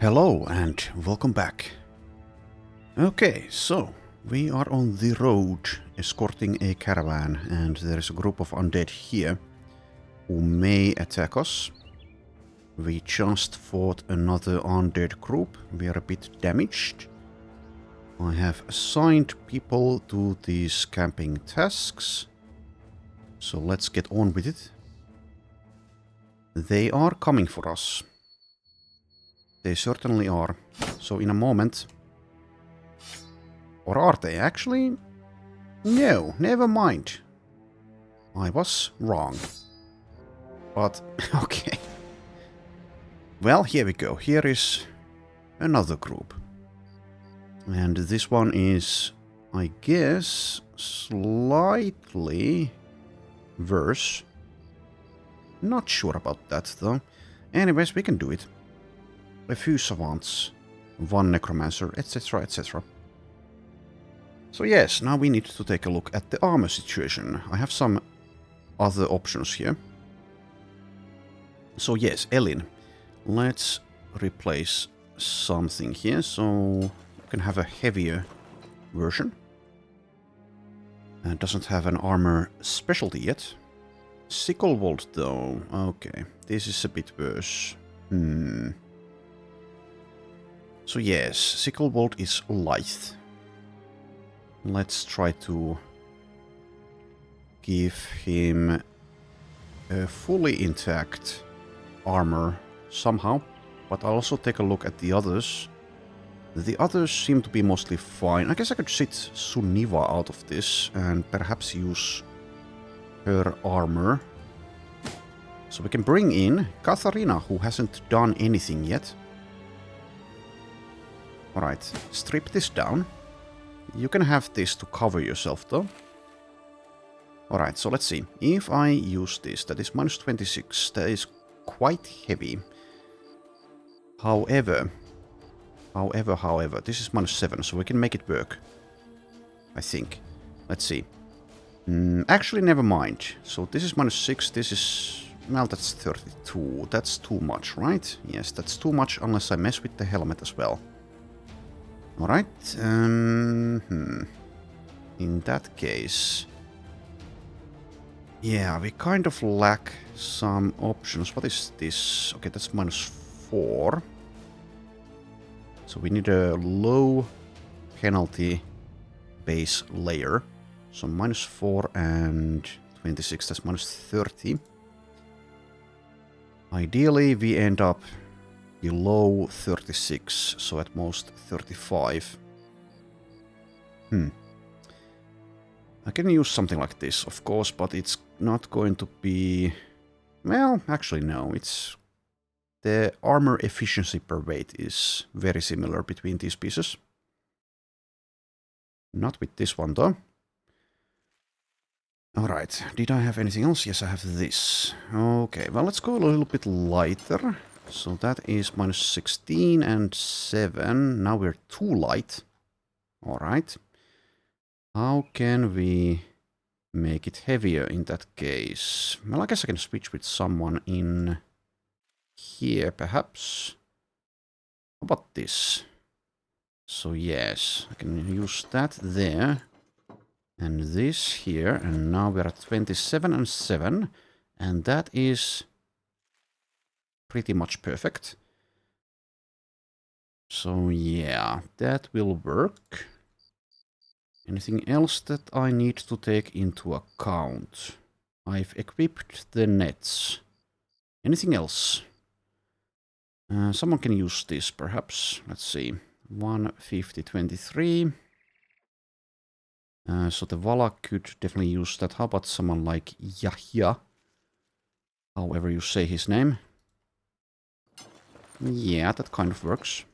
Hello and welcome back. Okay, so we are on the road escorting a caravan and there is a group of undead here who may attack us. We just fought another undead group. We are a bit damaged. I have assigned people to these camping tasks. So let's get on with it. They are coming for us. They certainly are. So in a moment... Or are they actually? No, never mind. I was wrong. But, okay. Well, here we go. Here is another group. And this one is, I guess, slightly worse. Not sure about that, though. Anyways, we can do it. A few savants, one necromancer, etc, etc. So yes, now we need to take a look at the armor situation. I have some other options here. So yes, Elin. Let's replace something here, so you can have a heavier version. Doesn't have an armor specialty yet. Sicklewold though, okay, this is a bit worse. So yes, Sicklewold is lithe. Let's try to give him a fully intact armor somehow, but I'll also take a look at the others. The others seem to be mostly fine. I guess I could sit Sunniva out of this and perhaps use her armor. So we can bring in Katharina, who hasn't done anything yet. Alright, strip this down. You can have this to cover yourself though. Alright, so let's see. If I use this, that is minus 26. That is quite heavy. However, this is minus 7, so we can make it work. I think. Let's see. Actually, never mind. So this is minus 6, this is... Well, that's 32. That's too much, right? Yes, that's too much unless I mess with the helmet as well. Alright. In that case... Yeah, we kind of lack some options. What is this? Okay, that's minus 4. So we need a low penalty base layer. So minus 4 and 26, that's minus 30. Ideally, we end up below 36, so at most 35. I can use something like this, of course, but it's not going to be... Well, actually no, it's... The armor efficiency per weight is very similar between these pieces. Not with this one, though. Alright, did I have anything else? Yes, I have this. Okay, well, let's go a little bit lighter. So that is minus 16 and 7. Now we're too light. Alright. How can we make it heavier in that case? Well, I guess I can switch with someone in here, perhaps. How about this? So yes, I can use that there. And this here, and now we're at 27 and 7. And that is pretty much perfect. So yeah, that will work. Anything else that I need to take into account? I've equipped the nets. Anything else? Someone can use this, perhaps. Let's see. 150, 23. So the Vala could definitely use that. How about someone like Yahya? However you say his name. Yeah, that kind of works.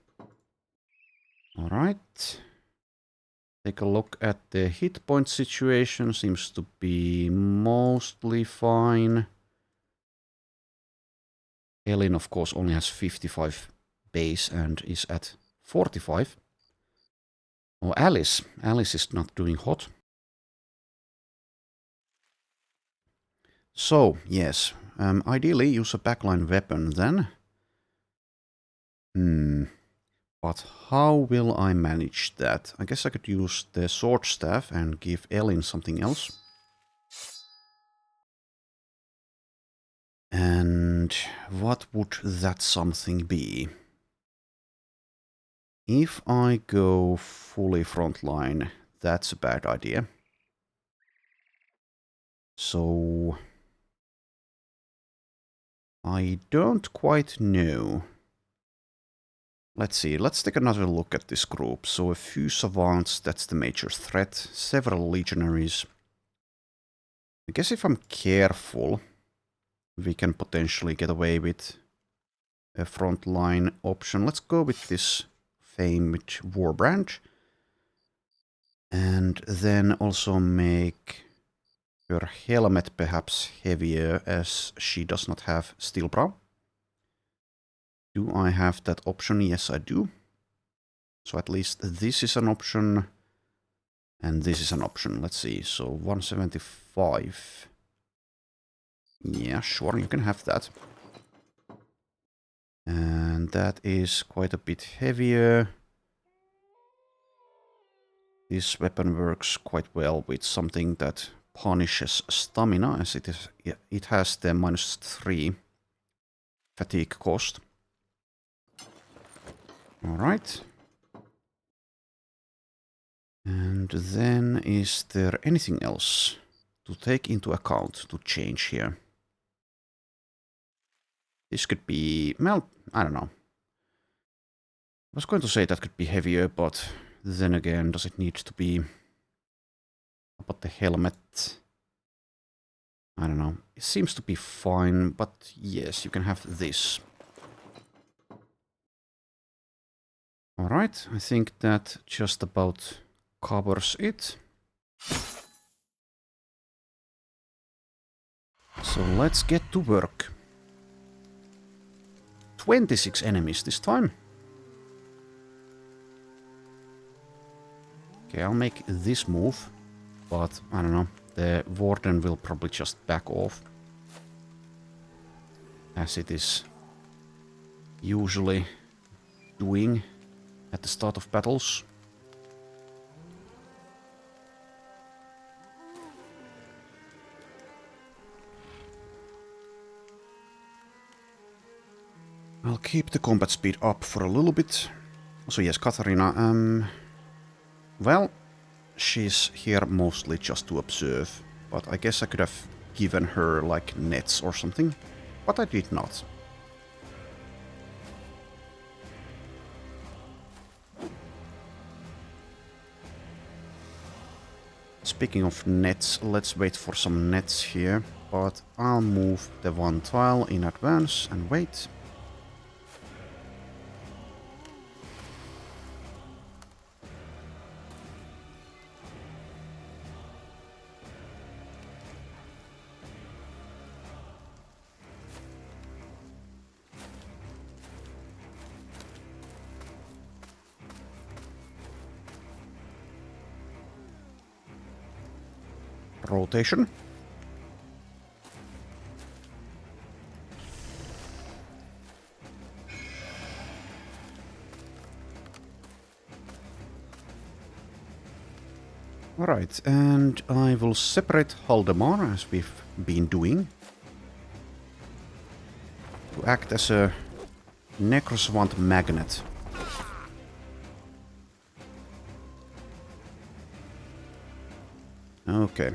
Alright. Take a look at the hit point situation. Seems to be mostly fine. Elin, of course, only has 55 base and is at 45. Oh, Alice. Alice is not doing hot. So, yes. Ideally, use a backline weapon then. But how will I manage that? I guess I could use the sword staff and give Elin something else. And what would that something be? If I go fully frontline, that's a bad idea. So I don't quite know. Let's see, let's take another look at this group. So a few savants, that's the major threat. Several legionaries. I guess if I'm careful, we can potentially get away with a frontline option. Let's go with this famed Warbrand. And then also make her helmet perhaps heavier, as she does not have steel brow. Do I have that option? Yes, I do. So at least this is an option. And this is an option. Let's see. So 175. Yeah, sure, you can have that. And that is quite a bit heavier. This weapon works quite well with something that punishes stamina, as it has the -3 fatigue cost. Alright. And then is there anything else to take into account to change here? This could be, well, I don't know. I was going to say that could be heavier, but then again, does it need to be about the helmet? I don't know. It seems to be fine, but yes, you can have this. Alright, I think that just about covers it. So let's get to work. 26 enemies this time. Okay, I'll make this move, but I don't know. The warden will probably just back off, as it is usually doing at the start of battles. I'll keep the combat speed up for a little bit. So yes, Katharina, well, she's here mostly just to observe, but I guess I could have given her, like, nets or something, but I did not. Speaking of nets, let's wait for some nets here, but I'll move the one tile in advance and wait. Rotation. Alright, and I will separate Haldemar, as we've been doing, to act as a Necroswant magnet. Okay.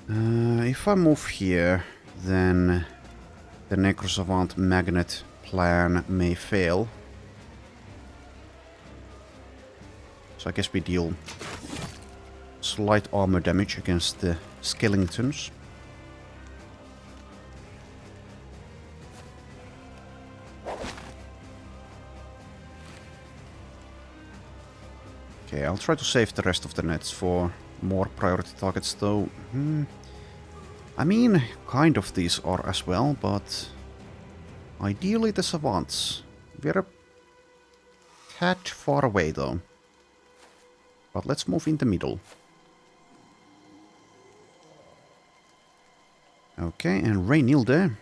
If I move here, then the Necrosavant magnet plan may fail. So I guess we deal slight armor damage against the skeletons. Okay, I'll try to save the rest of the nets for more priority targets, though. I mean, kind of these are as well, but ideally the savants. We're a tad far away, though. But let's move in the middle. Okay, and Raynilde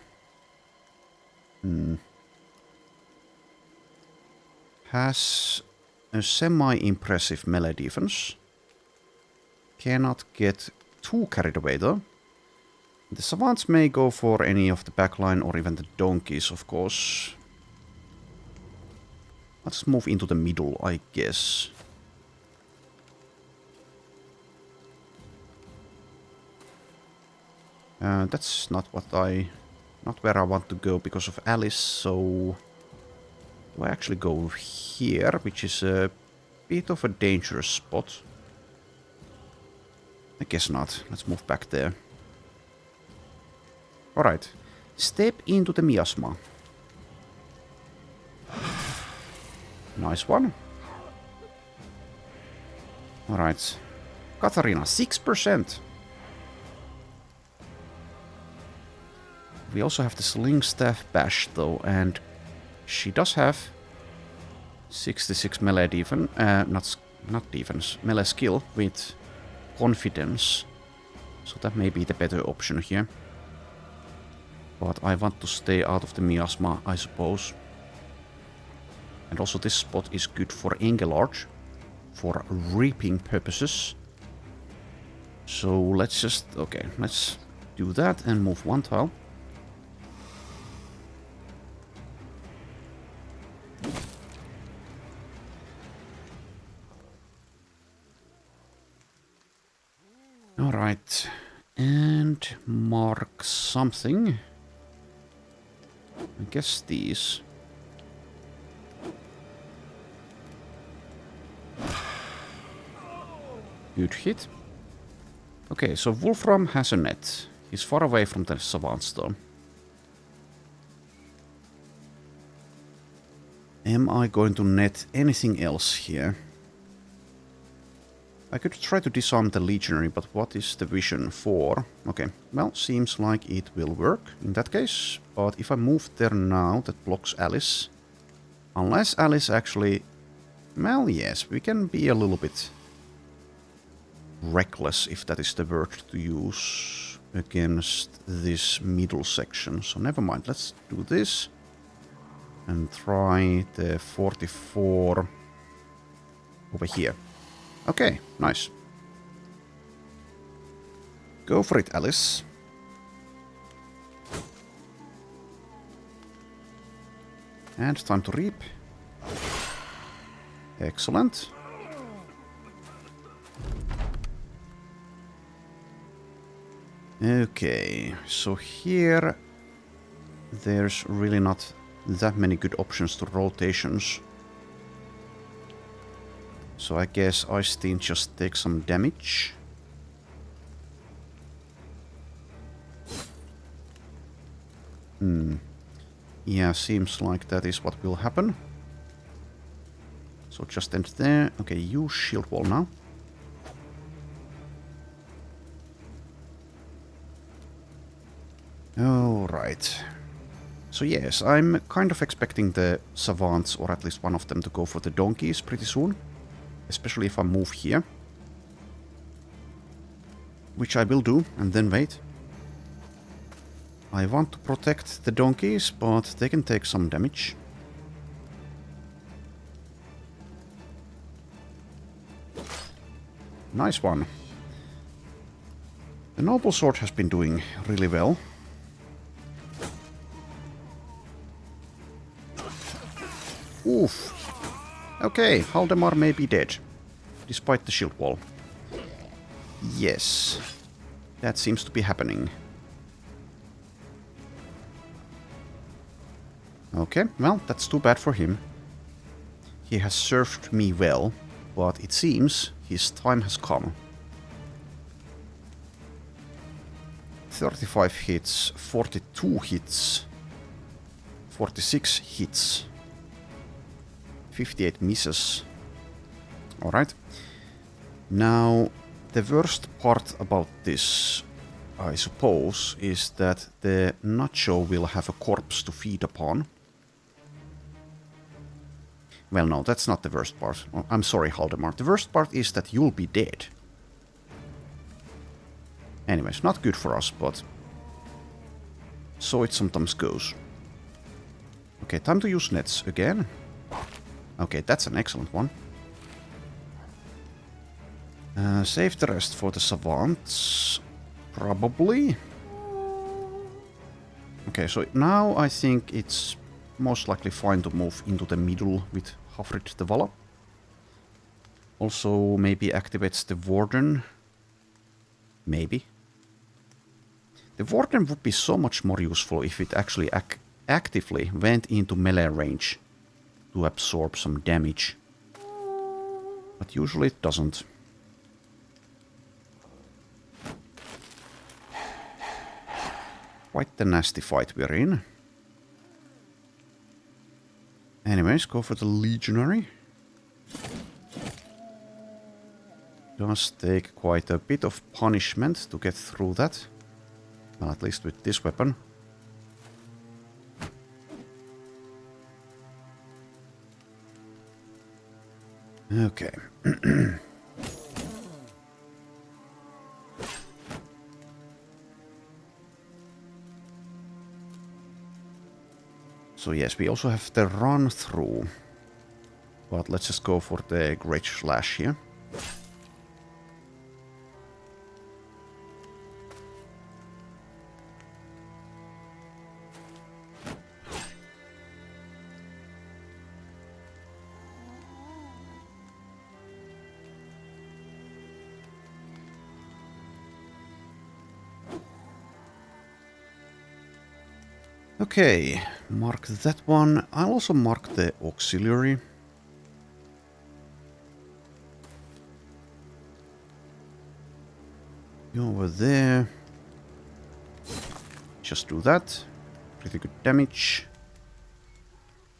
has a semi-impressive melee defense. Cannot get too carried away though. The savants may go for any of the backline or even the donkeys, of course. Let's move into the middle, I guess. That's not where I want to go because of Alice, so do I actually go here, which is a bit of a dangerous spot? I guess not. Let's move back there. Alright. Step into the miasma. Nice one. Alright. Katarina, 6%. We also have the Sling Staff Bash though, and she does have 66 melee defense, not defense, melee skill with confidence. So that may be the better option here. But I want to stay out of the miasma, I suppose. And also this spot is good for Engelart, for reaping purposes. So let's just, okay, let's do that and move one tile. Alright, and mark something. I guess these. Good hit. Okay, so Wolfram has a net. He's far away from the savants though. Am I going to net anything else here? I could try to disarm the legionary, but what is the vision for? Okay, well, seems like it will work in that case. But if I move there now, that blocks Alice. Unless Alice actually... Well, yes, we can be a little bit reckless, if that is the word to use, against this middle section. So never mind, let's do this. And try the 44 over here. Okay, nice. Go for it, Alice. And time to reap. Excellent. Okay, so here there's really not that many good options to rotations. So I guess Ice-Teen just takes some damage. Yeah, seems like that is what will happen. So just end there. Okay, use shield wall now. Alright. So yes, I'm kind of expecting the savants, or at least one of them, to go for the donkeys pretty soon. Especially if I move here. Which I will do, and then wait. I want to protect the donkeys, but they can take some damage. Nice one. The noble sword has been doing really well. Oof. Okay, Haldemar may be dead, despite the shield wall. Yes, that seems to be happening. Okay, well, that's too bad for him. He has served me well, but it seems his time has come. 35 hits, 42 hits, 46 hits. 58 misses. Alright. Now, the worst part about this, I suppose, is that the Nacho will have a corpse to feed upon. Well, no, that's not the worst part. Oh, I'm sorry, Haldemar. The worst part is that you'll be dead. Anyways, not good for us, but so it sometimes goes. Okay, time to use nets again. Okay, that's an excellent one. Save the rest for the savants. Probably. Okay, so now I think it's most likely fine to move into the middle with Hafrid the Vala. Also, maybe activates the Warden. Maybe. The Warden would be so much more useful if it actually actively went into melee range to absorb some damage. But usually it doesn't. Quite the nasty fight we're in. Anyways, go for the Legionary. Does take quite a bit of punishment to get through that. Well, at least with this weapon. Okay. So yes, we also have the run through. But let's just go for the Great Slash here. Okay, mark that one. I'll also mark the auxiliary. You over there. Just do that. Pretty good damage.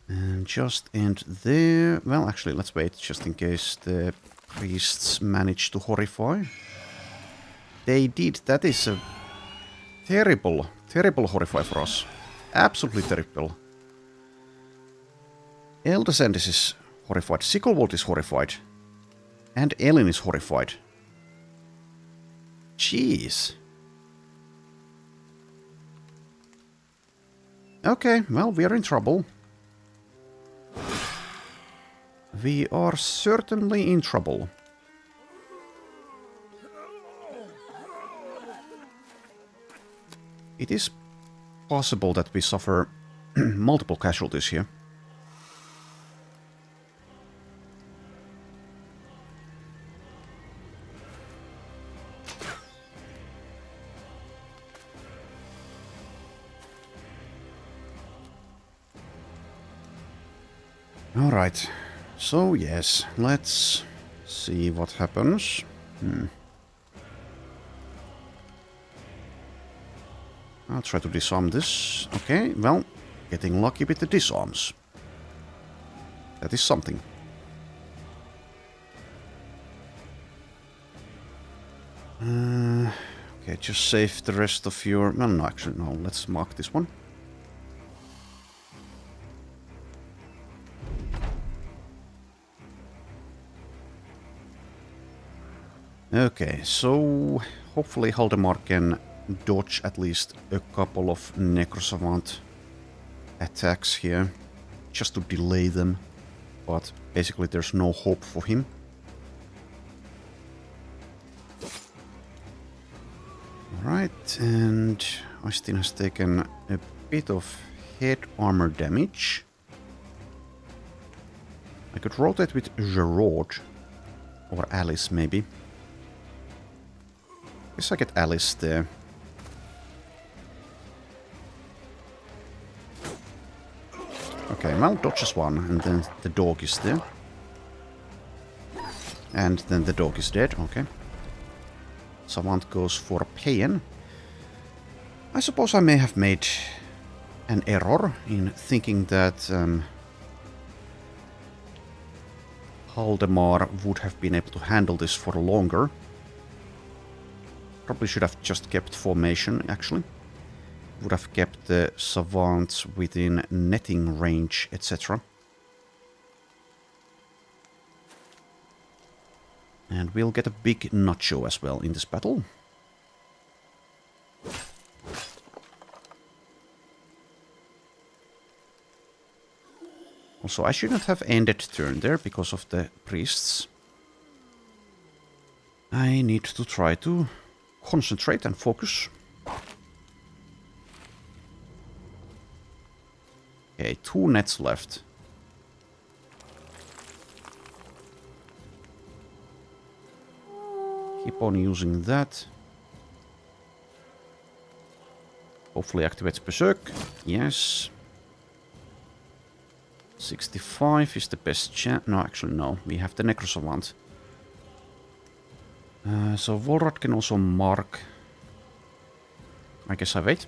And just end there. Well, actually, let's wait just in case the priests manage to horrify. They did. That is a terrible, terrible horrify for us. Absolutely terrible. Eldascendis is horrified. Sicklewold is horrified. And Elin is horrified. Jeez. Okay, well, we are in trouble. We are certainly in trouble. It is possible that we suffer multiple casualties here. Alright, so yes, let's see what happens. I'll try to disarm this. Okay, well, getting lucky with the disarms. That is something. Okay, just save the rest of your... Well, no, actually, no, let's mark this one. Okay, so hopefully Haldemar can dodge at least a couple of Necrosavant attacks here, just to delay them, but basically there's no hope for him. Alright, and Aistin has taken a bit of head armor damage. I could rotate with Gerard, or Alice maybe. Guess I get Alice there. Okay, well, dodges one, and then the dog is there. And then the dog is dead, okay. Savant goes for a pain. I suppose I may have made an error in thinking that Haldemar would have been able to handle this for longer. Probably should have just kept formation, actually. Would have kept the savants within netting range, etc. And we'll get a big nacho as well in this battle. Also, I shouldn't have ended turn there because of the priests. I need to try to concentrate and focus. Okay, 2 nets left. Keep on using that. Hopefully activates Berserk. Yes. 65 is the best chance. No, actually no. We have the Necrosavant. So Volrad can also mark. I guess I wait.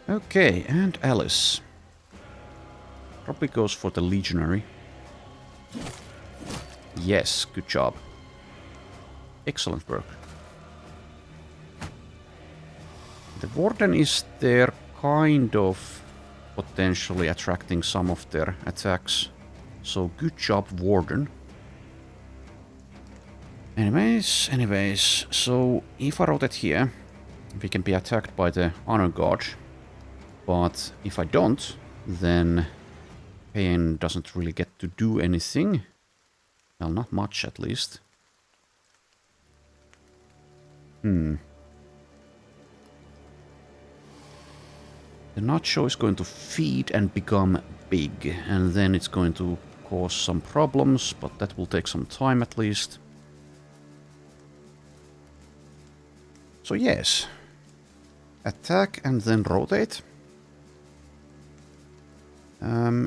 Okay, and Alice. Probably goes for the Legionary. Yes, good job. Excellent work. The Warden is there, kind of potentially attracting some of their attacks. So good job, Warden. Anyways, so if I rotate here, we can be attacked by the Honor Guard. But if I don't, then Pain doesn't really get to do anything. Well, not much at least. The Nacho is going to feed and become big, and then it's going to cause some problems, but that will take some time at least. So yes, attack and then rotate.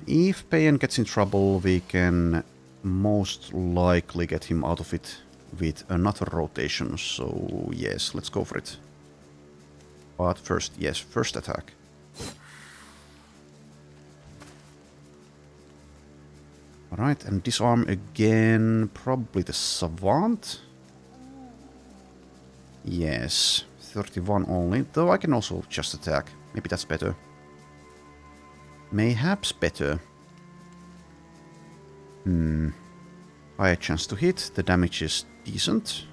If Payan gets in trouble, we can most likely get him out of it with another rotation, so yes, let's go for it. But first, yes, first attack. Alright, and disarm again, probably the Savant. Yes, 31 only, though I can also just attack. Maybe that's better. Mayhaps better. Higher chance to hit, the damage is decent.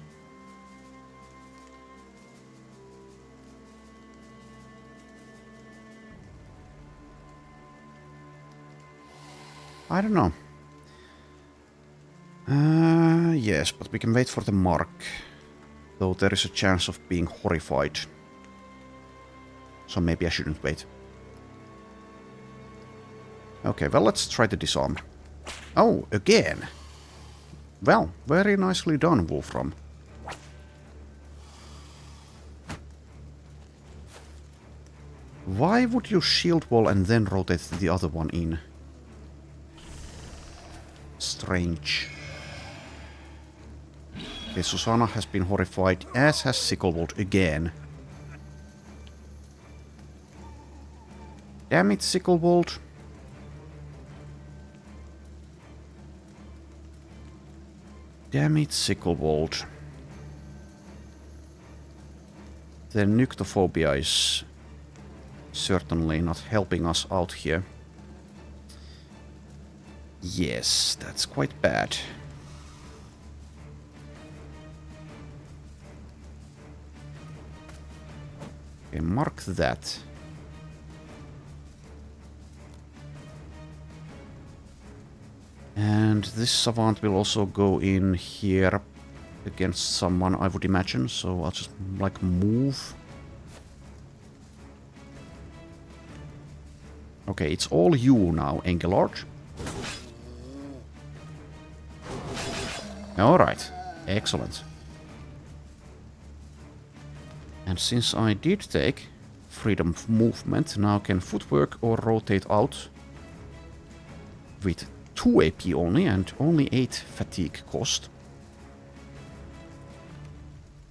I don't know. Yes, but we can wait for the mark. Though there is a chance of being horrified. So maybe I shouldn't wait. Okay, well, let's try the disarm. Oh, again! Well, very nicely done, Wolfram. Why would you shield wall and then rotate the other one in? Strange. Okay, Susanna has been horrified, as has Sicklewold again. Damn it, Sicklewold. Damn it, Sicklewold. The Nyctophobia is certainly not helping us out here. Yes, that's quite bad. Okay, mark that. And this Savant will also go in here against someone, I would imagine, so I'll just, like, move. Okay, it's all you now, Engelard. Alright, excellent. And since I did take freedom of movement, now can footwork or rotate out with 2 AP only and only 8 fatigue cost.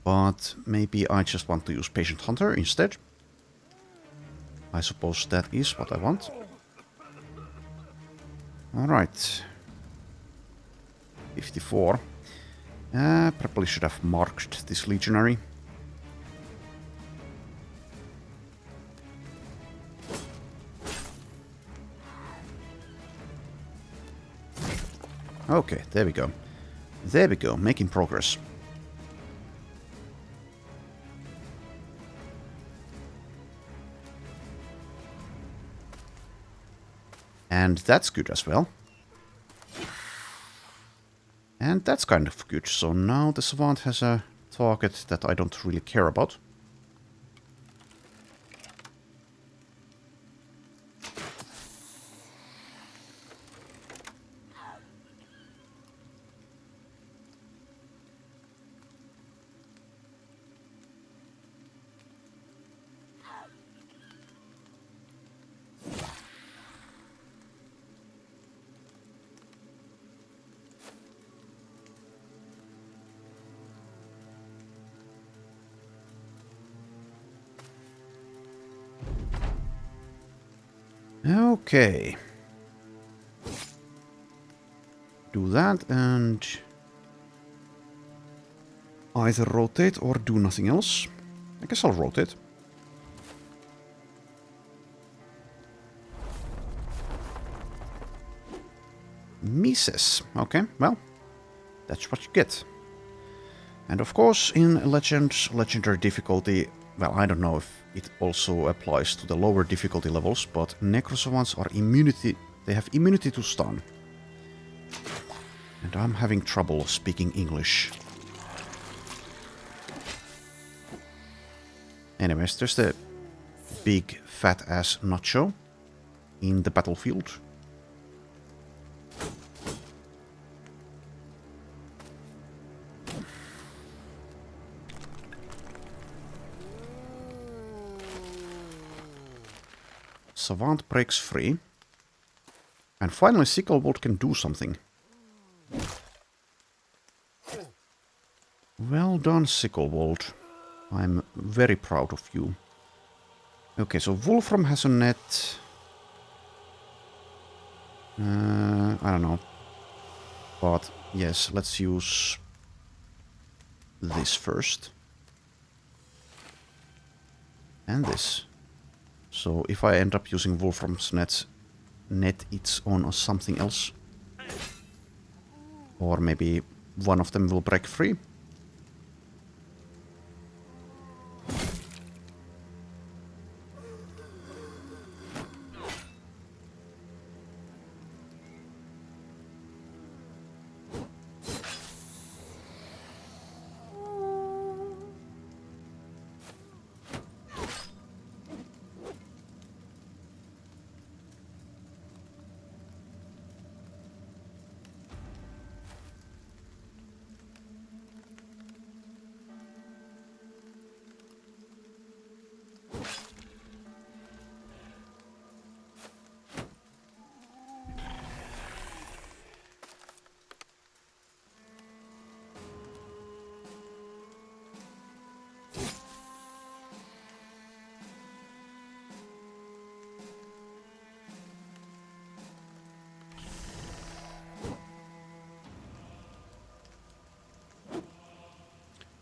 But maybe I just want to use Patient Hunter instead. I suppose that is what I want. Alright. 54. Probably should have marked this Legionary. Okay, there we go. There we go, making progress. And that's good as well. And that's kind of good. So now the Savant has a target that I don't really care about. Okay. Do that and either rotate or do nothing else. I guess I'll rotate. Misses. Okay, well, that's what you get. And of course, in Legends, Legendary difficulty, well, I don't know if it also applies to the lower difficulty levels, but Necrosavants are immunity, they have immunity to stun. And I'm having trouble speaking English. Anyways, there's the big fat ass nacho in the battlefield. Savant breaks free. And finally Sicklewold can do something. Well done, Sicklewold. I'm very proud of you. Okay, so Wolfram has a net. I don't know. But yes, let's use this first. And this. So if I end up using Wolfram's net it's on something else. Or maybe one of them will break free.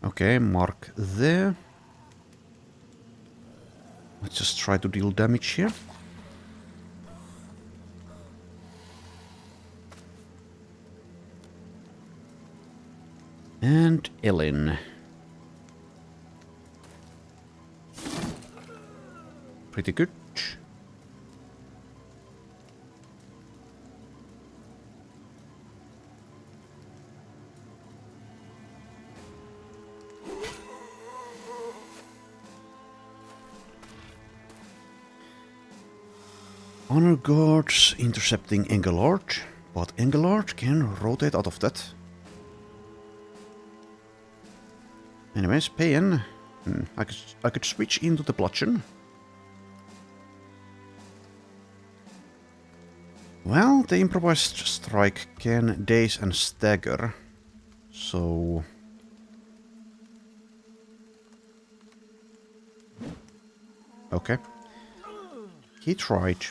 Okay, mark there. Let's just try to deal damage here. And Ellen. Pretty good. Honor guards intercepting Engelard, but Engelard can rotate out of that. Anyways, Payan. I could switch into the bludgeon. Well, the improvised strike can daze and stagger, so... Okay. He tried.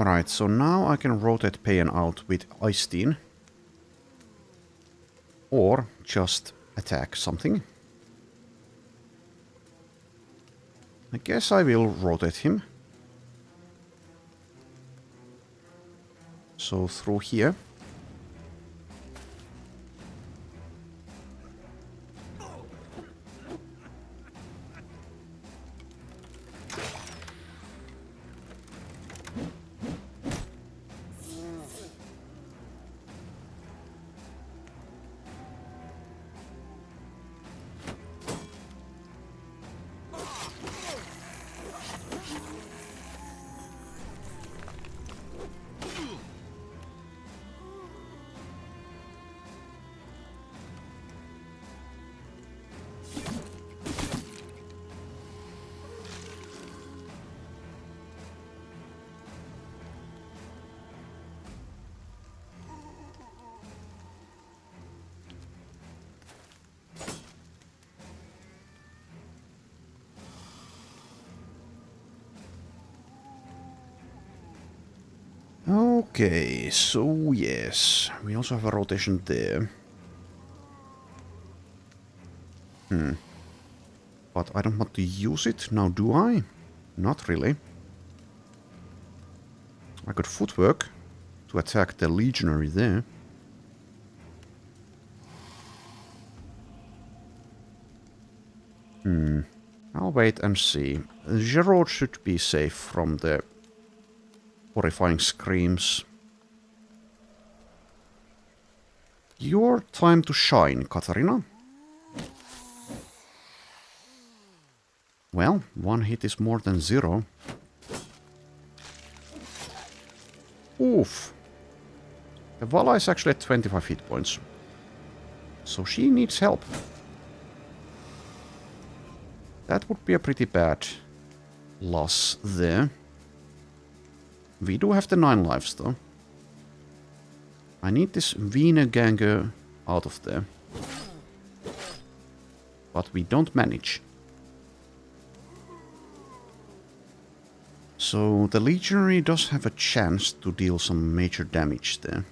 Alright, so now I can rotate Payan out with Iceteen. Or just attack something. I guess I will rotate him. So through here. Okay, so yes, we also have a rotation there. But I don't want to use it now, do I? Not really. I could footwork to attack the legionary there. I'll wait and see. Gerard should be safe from the horrifying screams. Your time to shine, Katarina. Well, one hit is more than 0. Oof. The Vala is actually at 25 hit points. So she needs help. That would be a pretty bad loss there. We do have the 9 lives though. I need this Wiener Ganger out of there. But we don't manage. So the legionary does have a chance to deal some major damage there.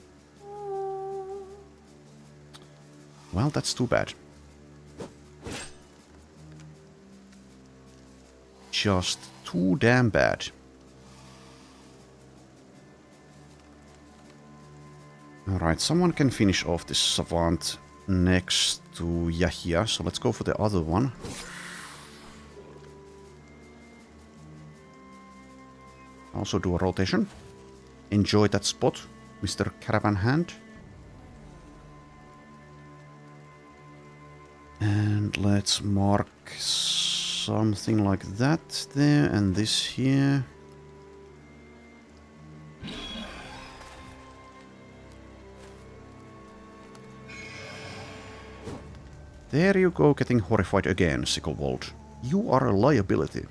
Well, that's too bad. Just too damn bad. Alright, someone can finish off this savant next to Yahya, so let's go for the other one. Also do a rotation. Enjoy that spot, Mr. Caravan Hand. And let's mark something like that there, and this here. There you go, getting horrified again, Sicklewold. You are a liability.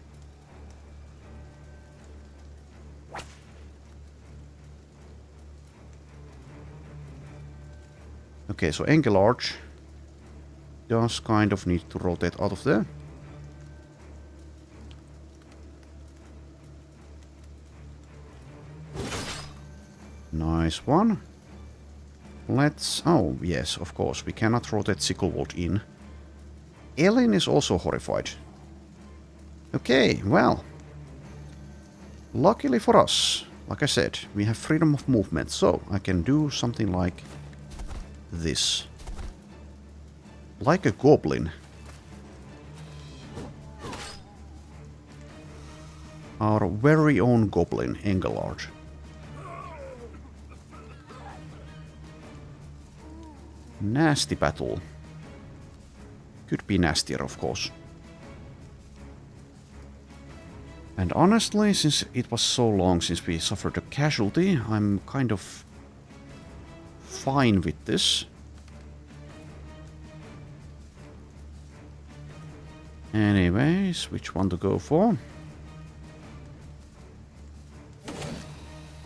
Okay, so Engelard does kind of need to rotate out of there. Nice one. Let's... Oh, yes, of course. We cannot rotate Sicklewold in. Elin is also horrified. Okay, well. Luckily for us, like I said, we have freedom of movement. So, I can do something like this. Like a goblin. Our very own goblin, Engelard. Nasty battle. Could be nastier, of course. And honestly, since it was so long since we suffered a casualty, I'm kind of fine with this. Anyways, which one to go for?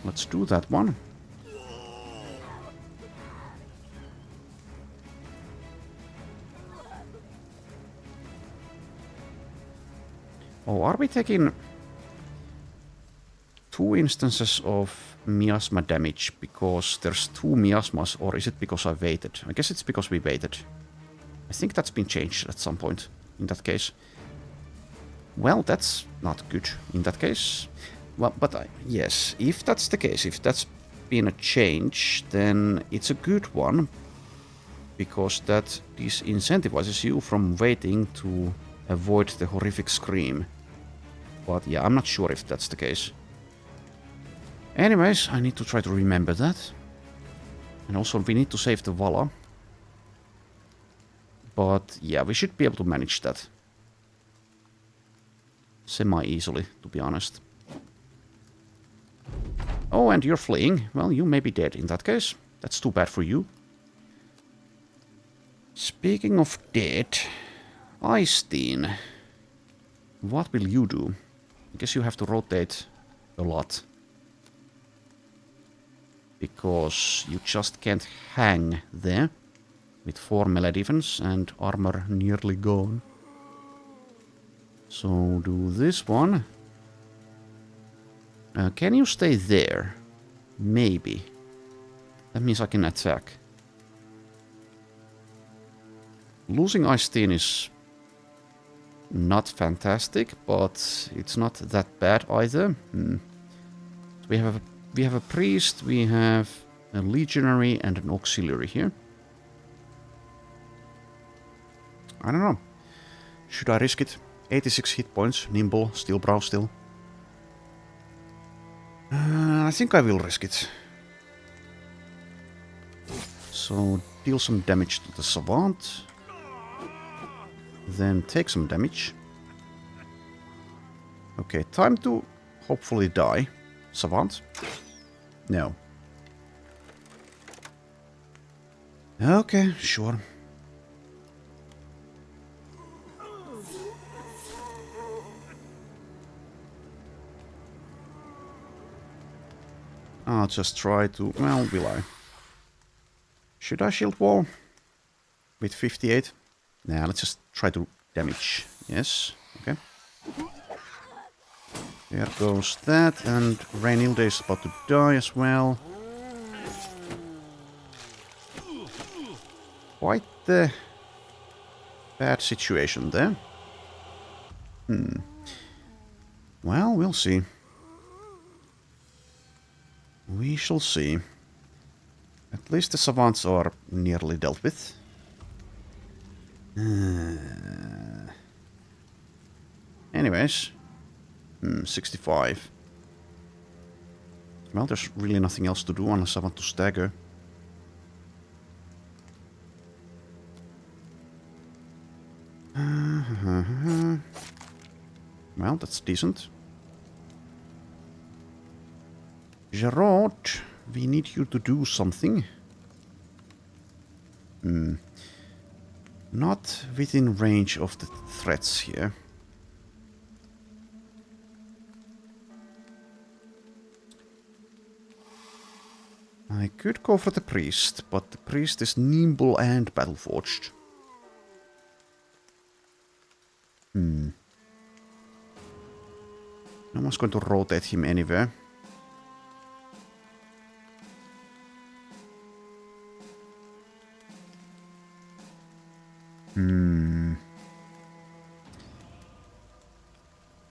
Let's do that one. Oh, are we taking... 2 instances of miasma damage because there's 2 miasmas, or is it because I waited? I guess it's because we waited. I think that's been changed at some point in that case. Well, that's not good in that case. Well, but yes, if that's the case, if that's been a change, then it's a good one, because that disincentivizes you from waiting to avoid the horrific scream. But yeah, I'm not sure if that's the case. Anyways, I need to try to remember that. And also we need to save the Vala. But yeah, we should be able to manage that semi-easily, to be honest. Oh, and you're fleeing. Well, you may be dead in that case. That's too bad for you. Speaking of dead, Eystein, what will you do? I guess you have to rotate a lot. Because you just can't hang there with 4 melee defense and armor nearly gone. So do this one. Can you stay there? Maybe. That means I can attack. Losing Eystein is not fantastic, but it's not that bad either. We have a priest, we have a legionary and an auxiliary here. I don't know. Should I risk it? 86 hit points, nimble, steel brow still. I think I will risk it. So deal some damage to the Savant. Then take some damage. Okay, time to hopefully die. Savant? No. Okay, sure. I'll just try to... Well, will I? Should I shield wall? With 58? Nah, let's just try to damage. Yes, okay. There goes that, and Rainilde is about to die as well. Quite the bad situation there. Well, we'll see. We shall see. At least the Savants are nearly dealt with. Anyways. 65. Well, there's really nothing else to do unless I want to stagger. Well, that's decent. Gerard, we need you to do something. Not within range of the threats here. I could go for the priest, but the priest is nimble and battleforged. No one's going to rotate him anywhere.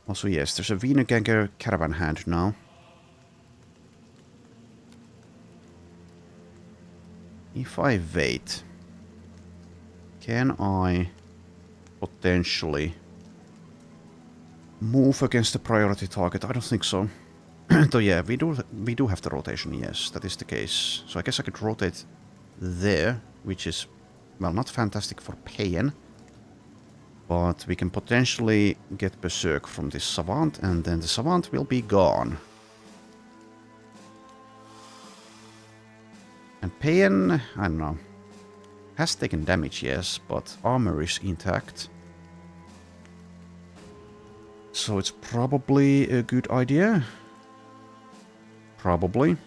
Also, yes, there's a Wienerganger Caravan hand now. If I wait, can I potentially move against the priority target? I don't think so. So yeah, we do have the rotation, yes, that is the case. So I guess I could rotate there, which is, well, not fantastic for Payen. But we can potentially get Berserk from this Savant, and then the Savant will be gone. And Payen, I don't know, has taken damage, yes, but armor is intact. So it's probably a good idea. Probably.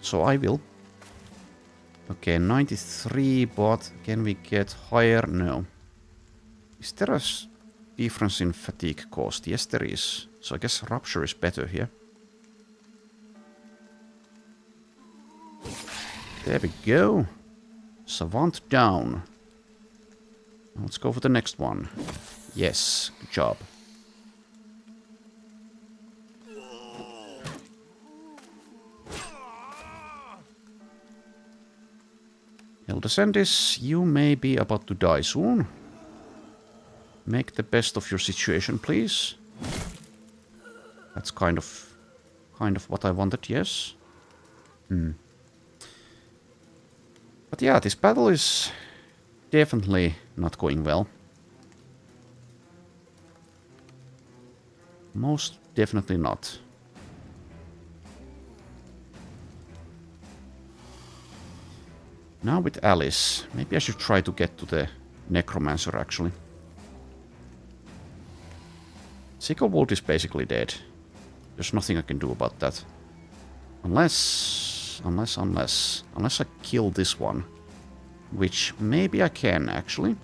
So I will. Okay, 93, but can we get higher? No. Is there a difference in fatigue cost? Yes, there is. So I guess Rupture is better here. There we go. Savant down. Let's go for the next one. Yes, good job. Eldescendis, you may be about to die soon. Make the best of your situation, please. That's kind of what I wanted, yes. But yeah, this battle is definitely not going well. Most definitely not. Now with Alice, maybe I should try to get to the Necromancer actually. Sigurd is basically dead. There's nothing I can do about that. Unless I kill this one. Which maybe I can actually.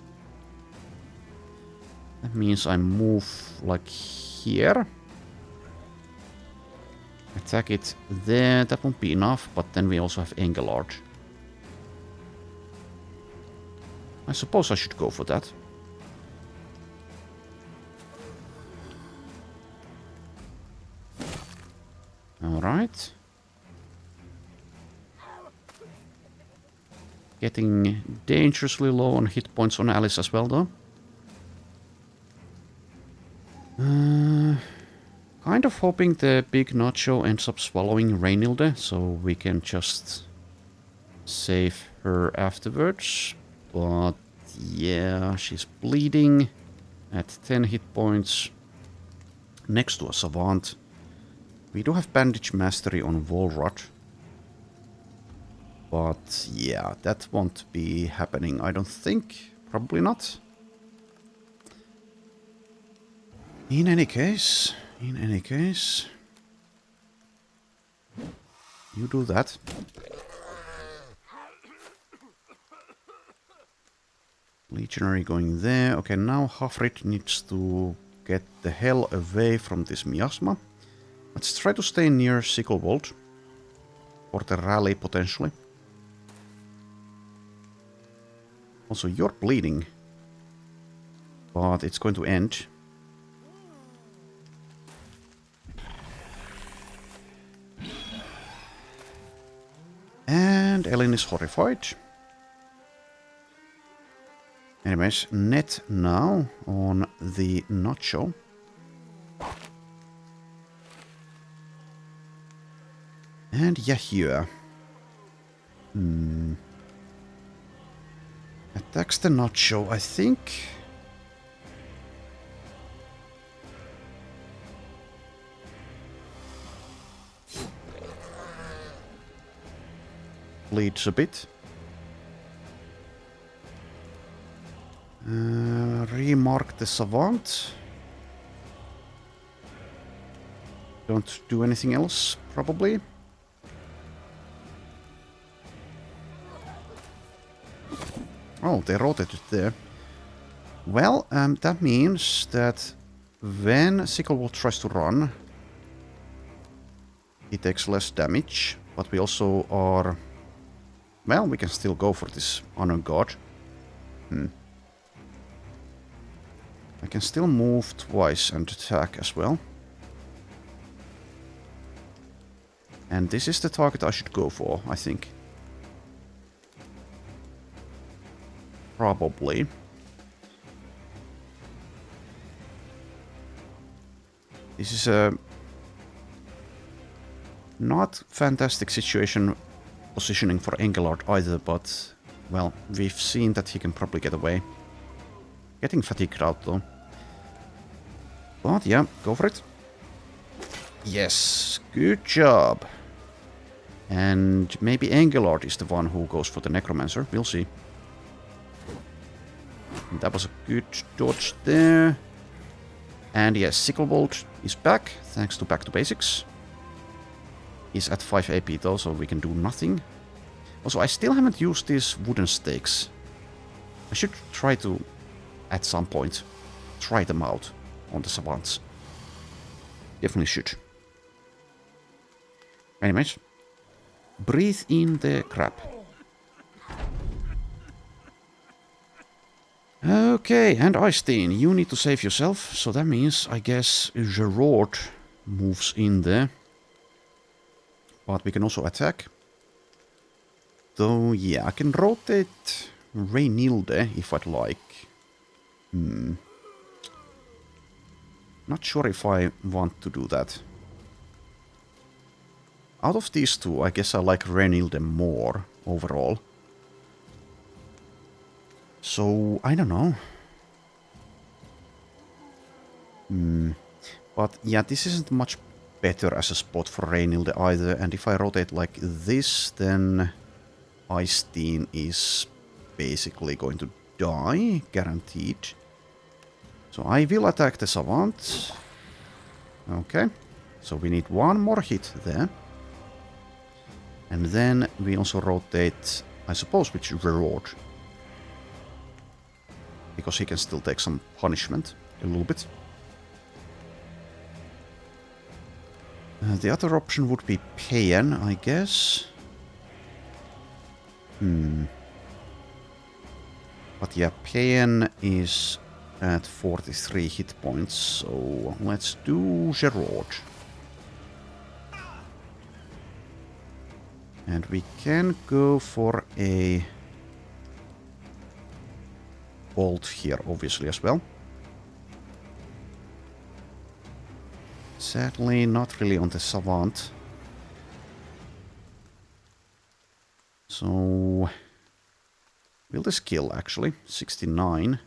That means I move like here. Attack it there. That won't be enough, but then we also have Engelard. I suppose I should go for that. Alright. Getting dangerously low on hit points on Alice as well, though. Kind of hoping the big Nacho ends up swallowing Reynilde, so we can just save her afterwards. But yeah, she's bleeding at 10 hit points next to a Savant. We do have Bandage Mastery on Volrod. But yeah, that won't be happening, I don't think. Probably not. In any case, you do that. Legionary going there. Okay, now Hafrid needs to get the hell away from this miasma. Let's try to stay near Sicklewold. Or the rally, potentially. Also, you're bleeding. But it's going to end. And Elin is horrified. Anyways, net now on the Nacho. And Yahua. Attacks the Nacho, I think. Bleeds a bit. Remark the Savant. Don't do anything else, probably. Oh, they rotated there. Well, that means that when Sicklewood tries to run, he takes less damage, but we also are... Well, we can still go for this Honor God. I can still move twice and attack as well. And this is the target I should go for, I think. Probably. This is a not fantastic situation positioning for Engelard either, but well, we've seen that he can probably get away. Getting fatigued out though. But yeah, go for it. Yes, good job. And maybe Engelard is the one who goes for the Necromancer, we'll see. That was a good dodge there. And yes, Sicklewold is back, thanks to Back to Basics. He's at 5 AP though, so we can do nothing. Also, I still haven't used these wooden stakes. I should try to, at some point, try them out on the Savants. Definitely should. Anyways. Breathe in the crap. Okay, and Eystein, you need to save yourself, so that means, I guess, Gerard moves in there. But we can also attack. Though, yeah, I can rotate Reynilde if I'd like. Not sure if I want to do that. Out of these two, I guess I like Reynilde more overall. So, I don't know. But yeah, this isn't much better as a spot for Reynilde either. And if I rotate like this, then Eystein is basically going to die, guaranteed. So I will attack the Savant. Okay, so we need one more hit there. And then we also rotate, I suppose, with Reward. Because he can still take some punishment, a little bit. The other option would be Payan, I guess. But yeah, Payan is at 43 hit points, so let's do Gerard. And we can go for a bolt here, obviously, as well. Sadly, not really on the Savant. So, will this kill, actually? 69.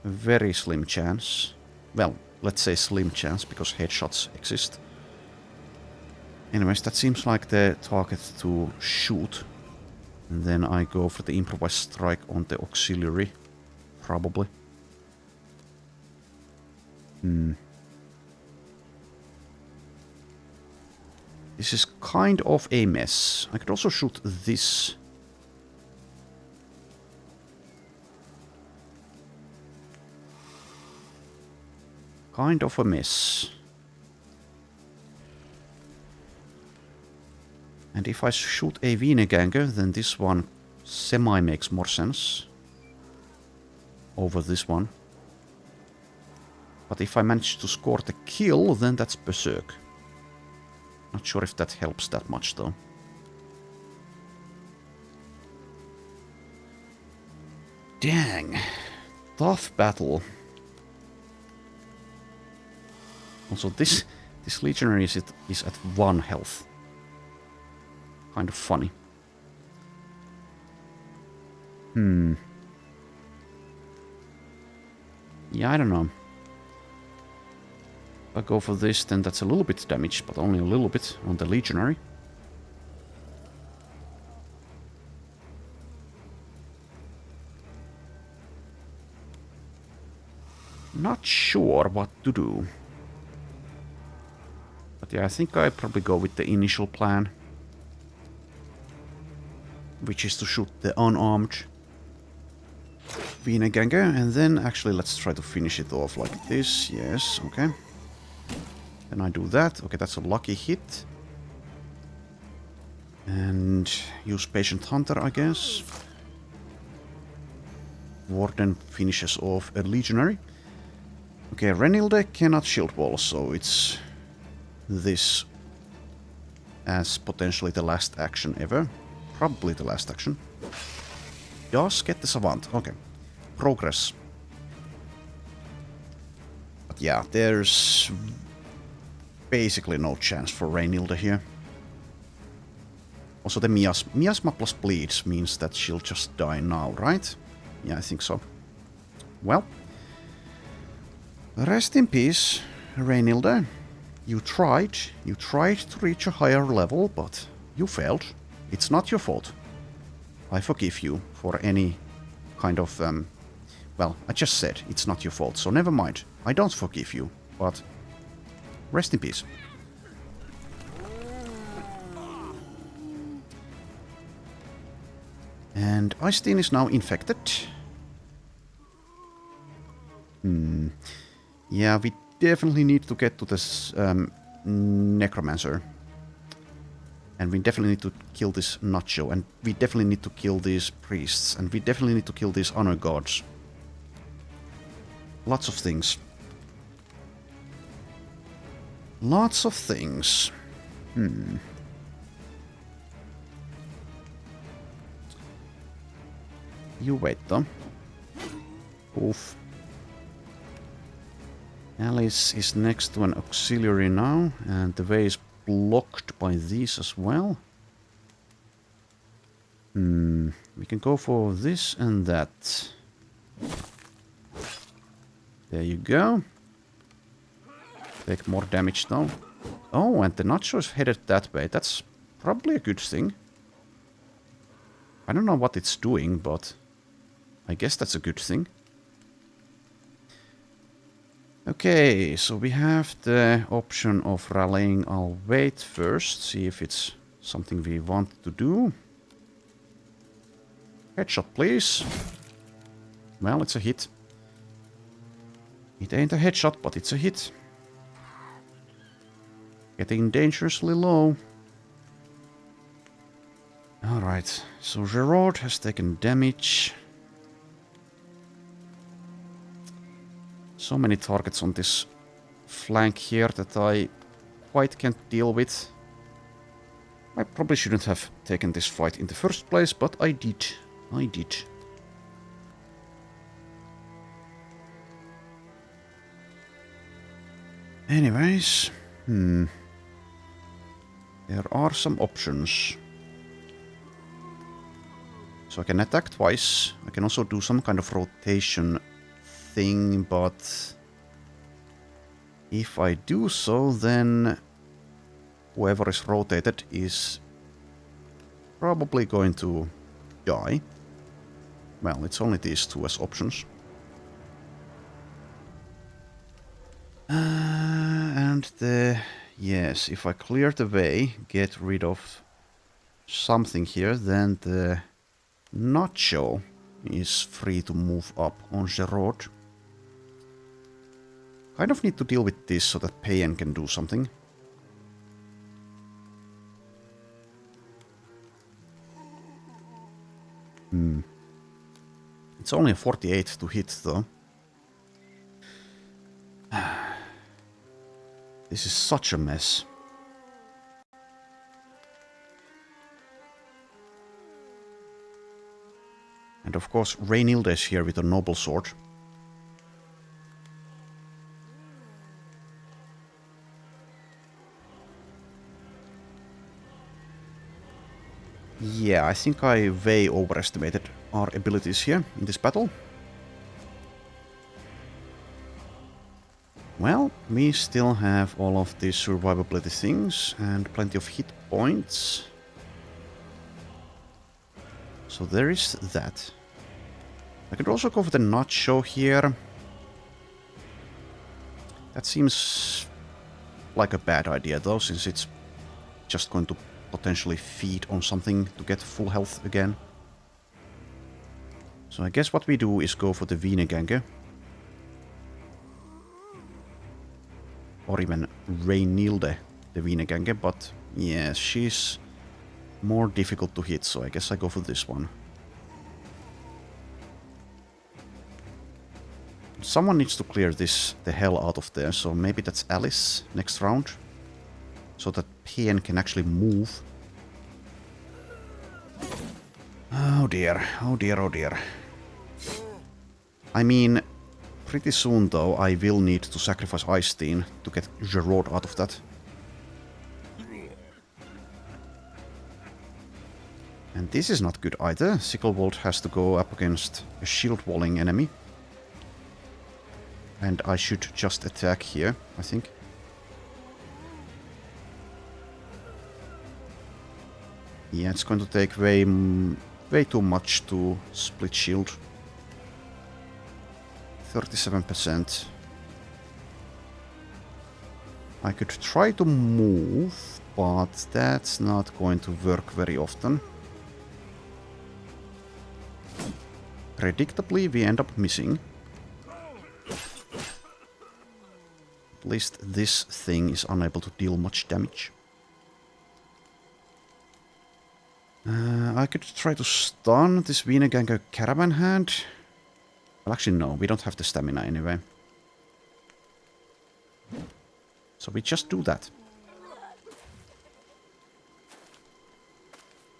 A very slim chance. Well, let's say slim chance, because headshots exist. Anyways, that seems like the target to shoot. And then I go for the improvised strike on the auxiliary. Probably. This is kind of a mess. I could also shoot this. Kind of a mess. And if I shoot a Wienerganger, then this one semi makes more sense over this one. But if I manage to score the kill, then that's Berserk. Not sure if that helps that much, though. Dang. Tough battle. Also, this legionary is at 1 health. Kind of funny. Yeah, I don't know. If I go for this, then that's a little bit damage, but only a little bit on the legionary. Not sure what to do. But yeah, I think I probably go with the initial plan. Which is to shoot the unarmed Wienerganger. And then actually let's try to finish it off like this. Yes, okay. Then I do that. Okay, that's a lucky hit. And use Patient Hunter, I guess. Warden finishes off a legionary. Okay, Renilde cannot shield wall, so it's this as potentially the last action ever. Probably the last action. Does get the Savant. Okay. Progress. But yeah, there's basically no chance for Reynilde here. Also the Miasma plus bleeds means that she'll just die now, right? Yeah, I think so. Well. Rest in peace, Reynilde. You tried to reach a higher level, but you failed. It's not your fault. I forgive you for any kind of, well, I just said it's not your fault, so never mind. I don't forgive you, but rest in peace. And Eystein is now infected. Yeah, we definitely need to get to this necromancer. And we definitely need to kill this Nacho. And we definitely need to kill these priests. And we definitely need to kill these honor gods. Lots of things. Lots of things. You wait though. Oof. Alice is next to an auxiliary now, and the way is blocked by these as well. We can go for this and that. There you go. Take more damage though. Oh, and the Nacho is headed that way. That's probably a good thing. I don't know what it's doing, but I guess that's a good thing. Okay, so we have the option of rallying. I'll wait first, see if it's something we want to do. Headshot, please. Well, it's a hit. It ain't a headshot, but it's a hit. Getting dangerously low. Alright, so Gerard has taken damage. So many targets on this flank here that I quite can't deal with. I probably shouldn't have taken this fight in the first place, but I did. I did. Anyways, there are some options. So I can attack twice. I can also do some kind of rotation thing, but if I do so, then whoever is rotated is probably going to die. Well, it's only these two as options. Yes, if I clear the way, get rid of something here, then the Nacho is free to move up on the road. Kind of need to deal with this so that Payan can do something. It's only a 48 to hit though. This is such a mess. And of course, Reynilde is here with a noble sword. Yeah, I think I way overestimated our abilities here in this battle. Well, we still have all of these survivability things and plenty of hit points. So there is that. I could also go for the Nacho here. That seems like a bad idea though, since it's just going to potentially feed on something to get full health again. So I guess what we do is go for the Vinegange. Or even Reynilde, the Vinegange, but yeah, she's more difficult to hit, so I guess I go for this one. Someone needs to clear this the hell out of there, so maybe that's Alice next round. So that Payan can actually move. Oh dear, oh dear, oh dear. I mean, pretty soon though I will need to sacrifice Eystein to get Gerard out of that. And this is not good either. Sicklewold has to go up against a shield walling enemy. And I should just attack here, I think. Yeah, it's going to take way too much to split shield. 37%. I could try to move, but that's not going to work very often. Predictably, we end up missing. least this thing is unable to deal much damage. I could try to stun this Wienerganger Caravan hand. Well, actually no, we don't have the stamina anyway. So we just do that.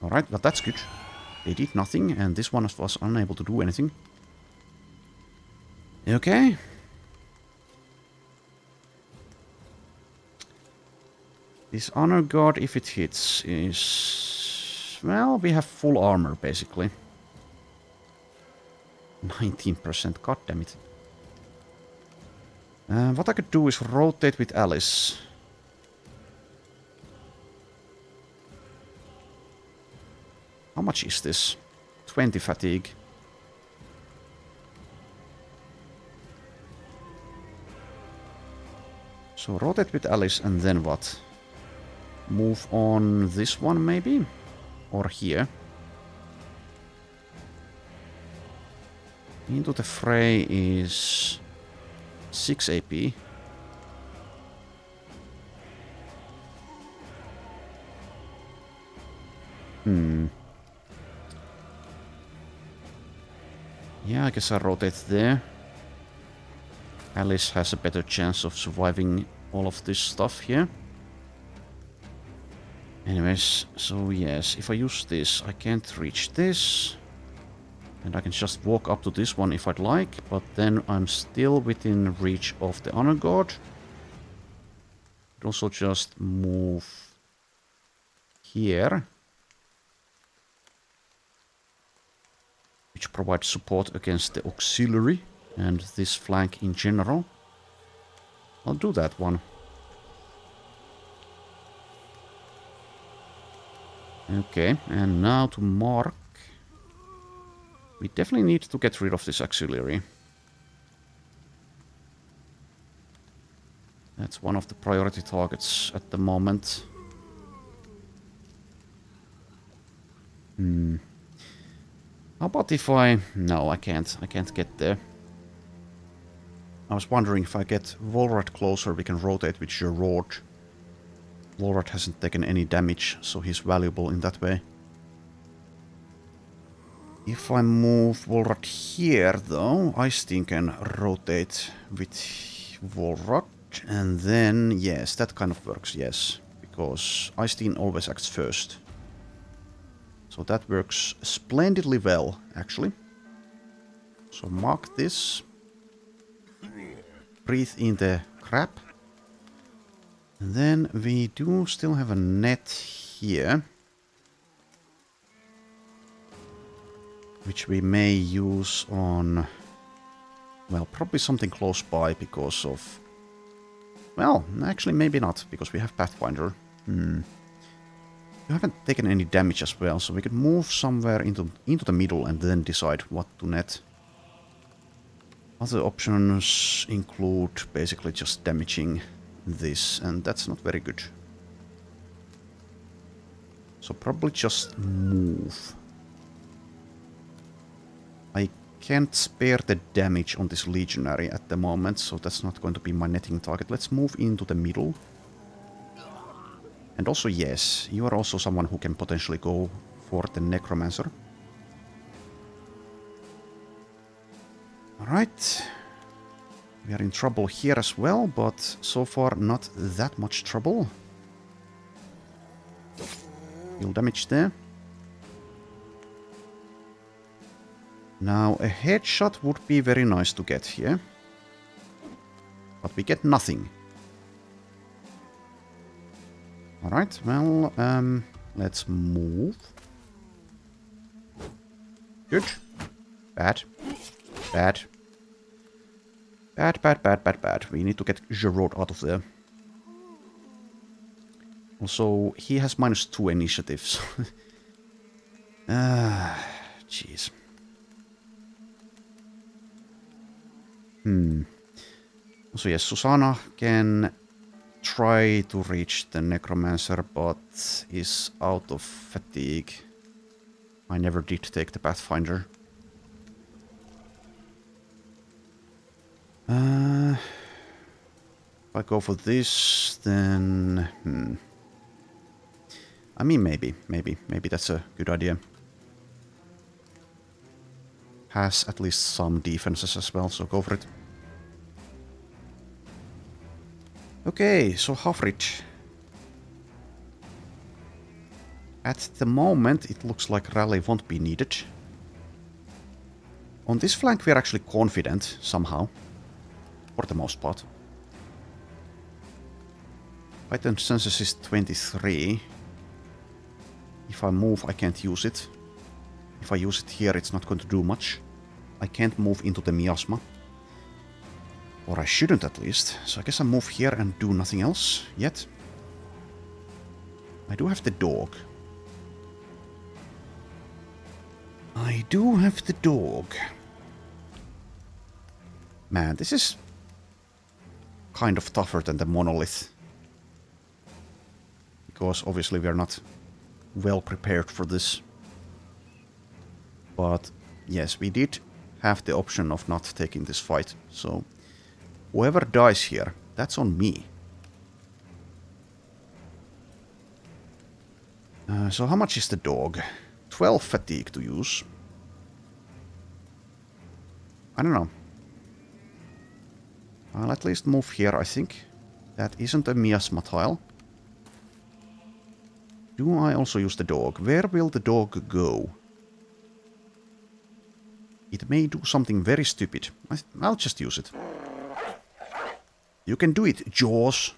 Alright, but that's good. They did nothing, and this one was unable to do anything. Okay. This honor guard, if it hits, is... well, we have full armor, basically. 19%, goddammit. What I could do is rotate with Alice. How much is this? 20 fatigue. So rotate with Alice and then what? Move on this one maybe? Or here? Into the fray is 6 AP. Yeah, I guess I rotate there. Alice has a better chance of surviving all of this stuff here. Anyways, so yes, if I use this, I can't reach this. And I can just walk up to this one if I'd like, but then I'm still within reach of the honor guard. Could also just move here, which provides support against the auxiliary and this flank in general. I'll do that one. Okay, and now to mark. We definitely need to get rid of this auxiliary. That's one of the priority targets at the moment. How about if I... no, I can't. I can't get there. I was wondering if I get Volrat closer, we can rotate with Gerard. Volrat hasn't taken any damage, so he's valuable in that way. If I move Volrat here, though, I still can rotate with Volrat. And then, yes, that kind of works, yes. Because Iceteen always acts first. So that works splendidly well, actually. So mark this. Breathe in the crap. And then we do still have a net here. Which we may use on... well, probably something close by because of... well, actually maybe not, because we have Pathfinder. You haven't taken any damage as well, so we could move somewhere into the middle and then decide what to net. Other options include basically just damaging this, and that's not very good. So probably just move. I can't spare the damage on this legionary at the moment, so that's not going to be my netting target. Let's move into the middle. And also, yes, you are also someone who can potentially go for the necromancer. Alright. We are in trouble here as well, but so far not that much trouble. Deal damage there. Now, a headshot would be very nice to get here. But we get nothing. Alright, well, let's move. Good. Bad. Bad. Bad, bad, bad, bad, bad. We need to get Gerard out of there. Also, he has -2 initiatives. Jeez. So yes, Susanna can try to reach the necromancer, but is out of fatigue. I never did take the Pathfinder. If I go for this, then... I mean, maybe that's a good idea. Has at least some defenses as well, so go for it. Okay, so Hafrid. At the moment, it looks like rally won't be needed. On this flank, we are actually confident, somehow. For the most part. Item census is 23. If I move, I can't use it. If I use it here, it's not going to do much. I can't move into the miasma. Or I shouldn't, at least. So I guess I move here and do nothing else yet. I do have the dog. I do have the dog. Man, this is kind of tougher than the monolith. Because obviously we are not well prepared for this. But yes, we did have the option of not taking this fight. So whoever dies here, that's on me. So how much is the dog? 12 fatigue to use. I don't know. I'll at least move here, I think. That isn't a miasma tile. Do I also use the dog? Where will the dog go? It may do something very stupid. I'll just use it. You can do it, Jaws.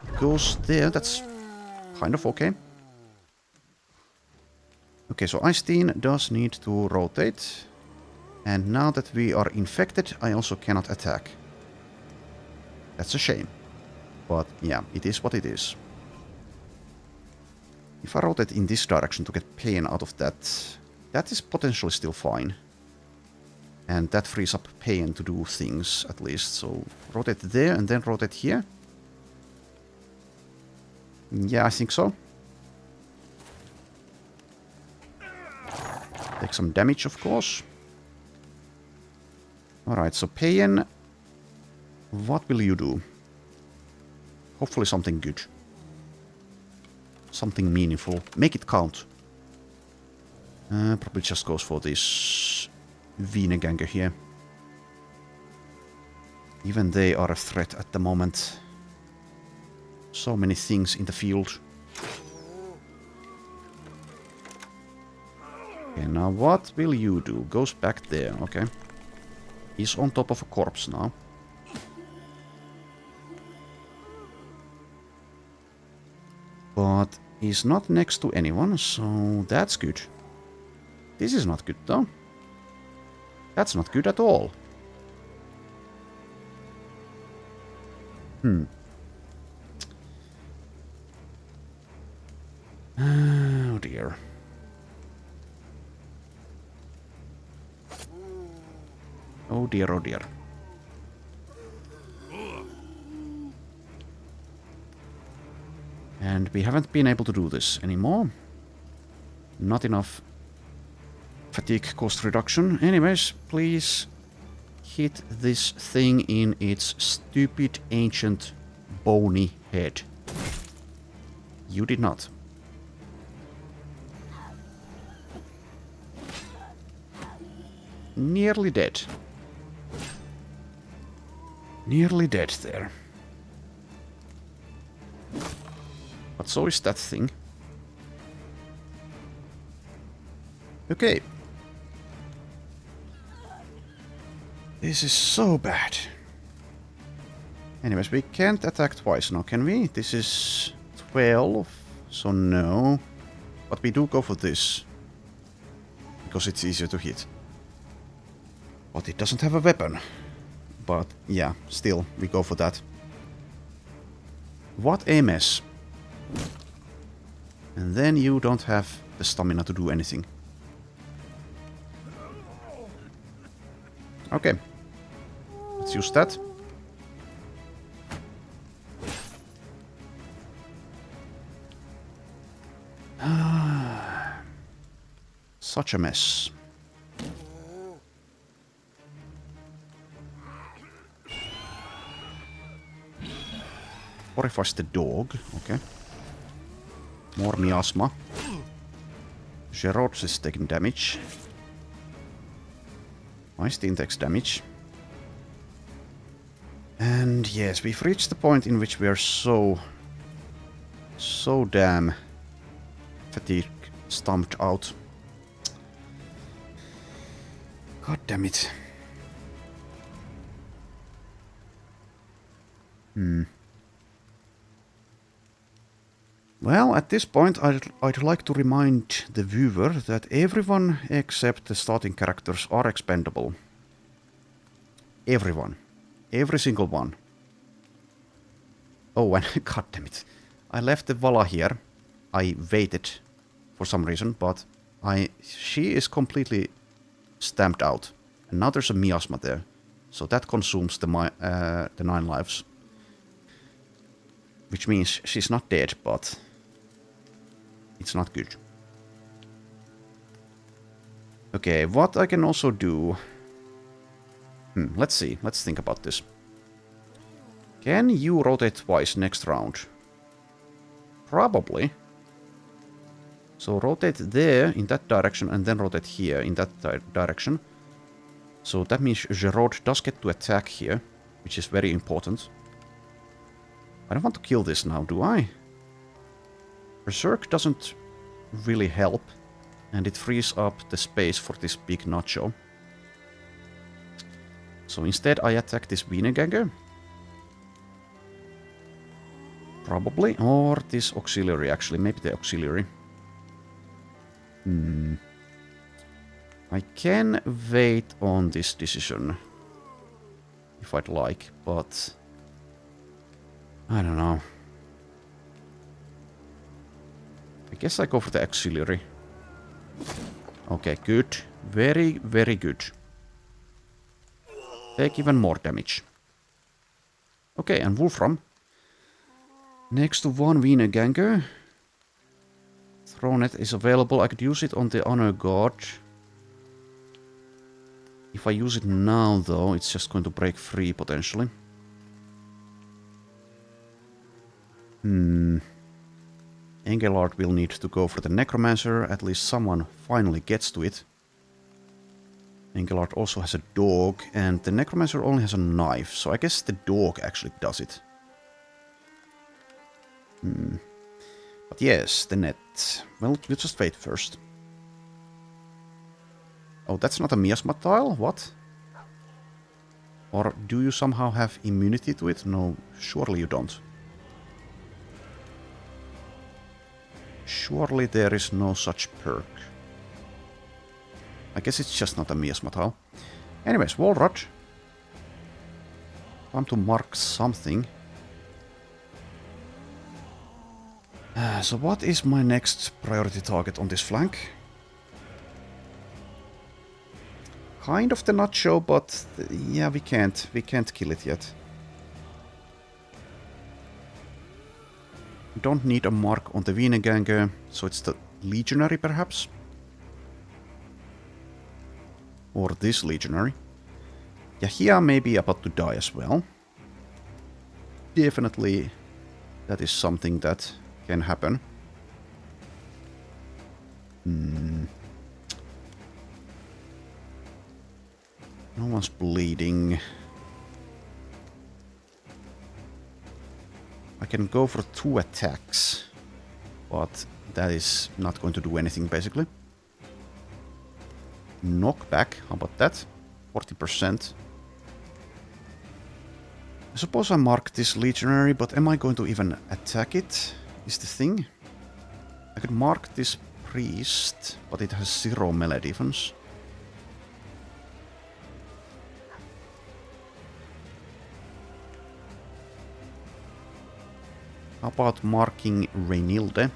It goes there, that's kind of okay. Okay, so Iceteen does need to rotate. And now that we are infected, I also cannot attack. That's a shame. But yeah, it is what it is. If I rotate in this direction to get pain out of that, that is potentially still fine. And that frees up pain to do things, at least. So rotate there and then rotate here. Yeah, I think so. Take some damage, of course. Alright, so pain. What will you do? Hopefully something good. Something meaningful. Make it count. Probably just goes for this Vineganger here. Even they are a threat at the moment. So many things in the field. Okay, now what will you do? Goes back there, okay. He's on top of a corpse now. But he's not next to anyone, so that's good. This is not good, though. That's not good at all. Oh dear. Oh dear, oh dear. And we haven't been able to do this anymore. Not enough fatigue cost reduction. Anyways, please hit this thing in its stupid ancient bony head. You did not. Nearly dead. Nearly dead there. But so is that thing. Okay. This is so bad. Anyways, we can't attack twice now, can we? This is 12, so no. But we do go for this. Because it's easier to hit. But it doesn't have a weapon. But yeah, still, we go for that. What a mess. And then you don't have the stamina to do anything. Okay. Let's use that. Such a mess. Horrifies the dog. Okay. More miasma. Gerard is taking damage. Nice index damage. And yes, we've reached the point in which we are so damn fatigue stumped out. God damn it. Well, at this point, I'd like to remind the viewer that everyone except the starting characters are expendable. Everyone. Every single one. Oh, and god damn it. I left the Vala here. I waited for some reason, but she is completely stamped out. And now there's a miasma there. So that consumes the 9 lives. Which means she's not dead, but it's not good. Okay, what I can also do... let's see. Let's think about this. Can you rotate twice next round? Probably. So rotate there in that direction and then rotate here in that direction. So that means Gerard does get to attack here, which is very important. I don't want to kill this now, do I? Berserk doesn't really help, and it frees up the space for this big nacho. So instead I attack this Wienerganger. Probably, or this auxiliary actually, maybe the auxiliary. I can wait on this decision, if I'd like, but... I don't know. I guess I go for the auxiliary. Okay, good. Very, very good. Take even more damage. Okay, and Wolfram. Next to one Wienerganger. Thronet is available. I could use it on the Honor Guard. If I use it now, though, it's just going to break free, potentially. Engelard will need to go for the Necromancer. At least someone finally gets to it. Engelard also has a dog, and the Necromancer only has a knife, so I guess the dog actually does it. But yes, the net. Well, we'll just wait first. Oh, that's not a miasma tile? What? Or do you somehow have immunity to it? No, surely you don't. Surely there is no such perk. I guess it's just not a miasma tile. Anyways, Walrod. Time to mark something. So what is my next priority target on this flank? Kind of the nacho, but yeah, we can't kill it yet. Don't need a mark on the Wienerganger, so it's the Legionary perhaps? Or this Legionary. Yahia may be about to die as well. Definitely that is something that can happen. No one's bleeding. I can go for 2 attacks, but that is not going to do anything basically. Knockback, how about that? 40%. I suppose I marked this Legionary, but am I going to even attack it? Is the thing. I could mark this Priest, but it has 0 melee defense. How about marking Reynilde?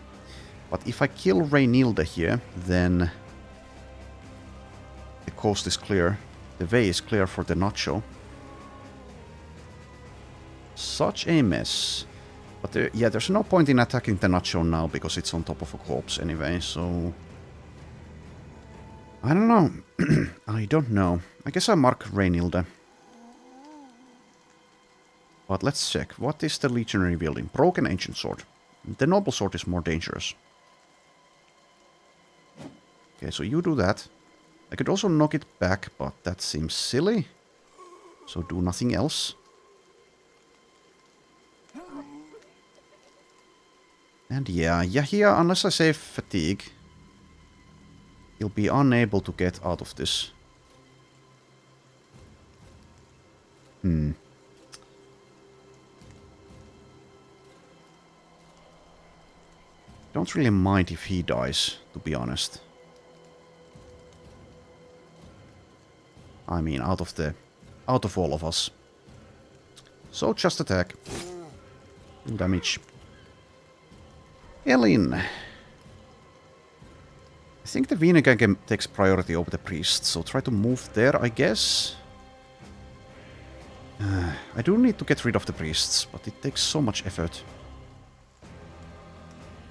But if I kill Reynilde here, then the coast is clear. The way is clear for the nacho. Such a mess. But yeah, there's no point in attacking the nacho now because it's on top of a corpse anyway, so... I don't know. I don't know. I guess I mark Reynilde. But let's check. What is the legionary building? Broken ancient sword. The noble sword is more dangerous. Okay, so you do that. I could also knock it back, but that seems silly. So do nothing else. And yeah, Yahia, unless I save fatigue, he'll be unable to get out of this. Don't really mind if he dies, to be honest. I mean, out of all of us. So just attack. Damage. Elin. I think the Vinegang takes priority over the priest, so try to move there, I guess. I do need to get rid of the priests, but it takes so much effort.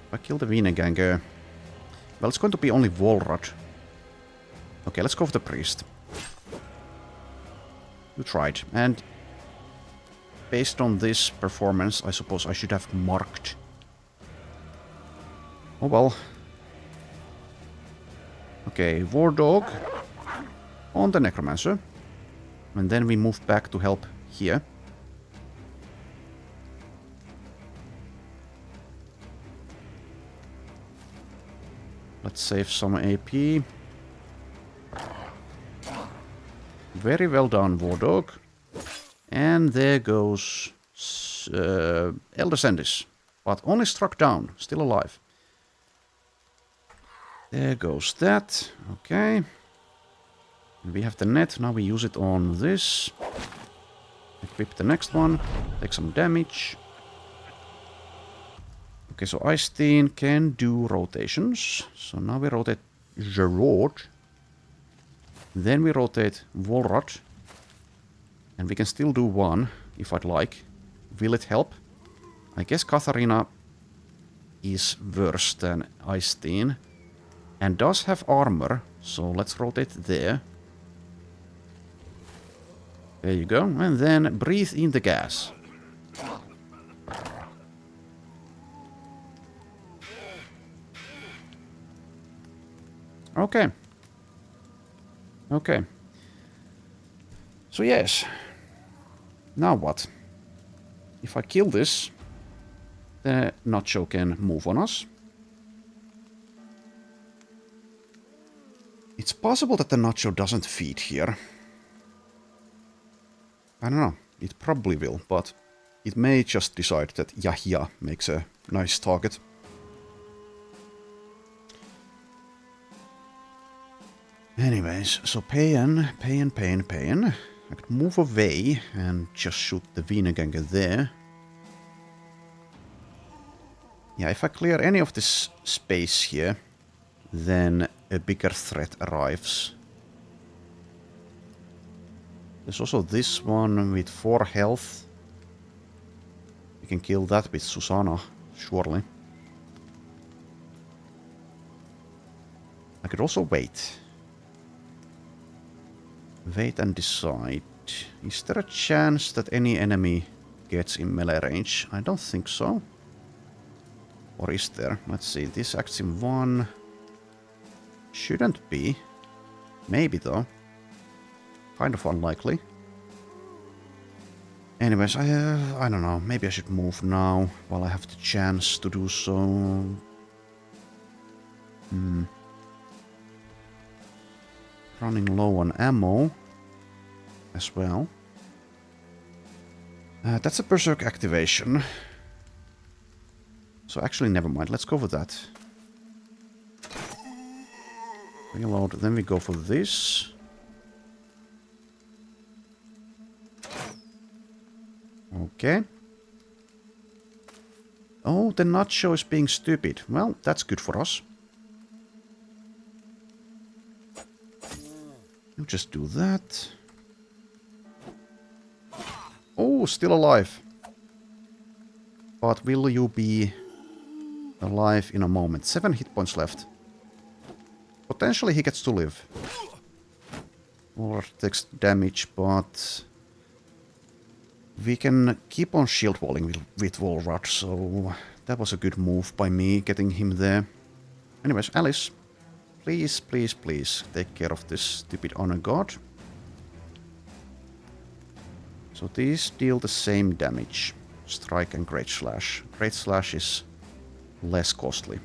If I kill the Vineganger... Well, it's going to be only Volrad. Okay, let's go for the priest. You tried, and... Based on this performance, I suppose I should have marked. Oh well. Okay, War Dog on the Necromancer. And then we move back to help here. Let's save some AP. Very well done, War Dog. And there goes Elder Sendis. But only struck down, still alive. There goes that. Okay. And we have the net, now we use it on this. Equip the next one. Take some damage. Okay, so Iceteen can do rotations. So now we rotate Gerard. Then we rotate Volrad. And we can still do one, if I'd like. Will it help? I guess Katharina is worse than Iceteen. And does have armor, so let's rotate there. There you go, and then breathe in the gas. Okay. Okay. So yes. Now what? If I kill this, the Nacho can move on us. It's possible that the Nacho doesn't feed here. I don't know. It probably will, but it may just decide that Yahia makes a nice target. Anyways, so Payan. I could move away and just shoot the Vineganger there. Yeah, if I clear any of this space here, then a bigger threat arrives. There's also this one with 4 health. We can kill that with Susanna, surely. I could also wait. Wait and decide. Is there a chance that any enemy gets in melee range? I don't think so. Or is there? Let's see. This acts in 1. Shouldn't be. Maybe though. Kind of unlikely. Anyways, I don't know. Maybe I should move now while I have the chance to do so. Running low on ammo as well. That's a Berserk activation. So actually, never mind. Let's go for that. Reload. Then we go for this. Okay. Oh, the Nacho is being stupid. Well, that's good for us. You just do that. Oh, still alive. But will you be alive in a moment? 7 hit points left. Potentially he gets to live. Or takes damage, but... We can keep on shield walling with Volrad, so that was a good move by me getting him there. Anyways, Alice, please, please, please take care of this stupid honor guard. So these deal the same damage. Strike and Great Slash. Great Slash is less costly.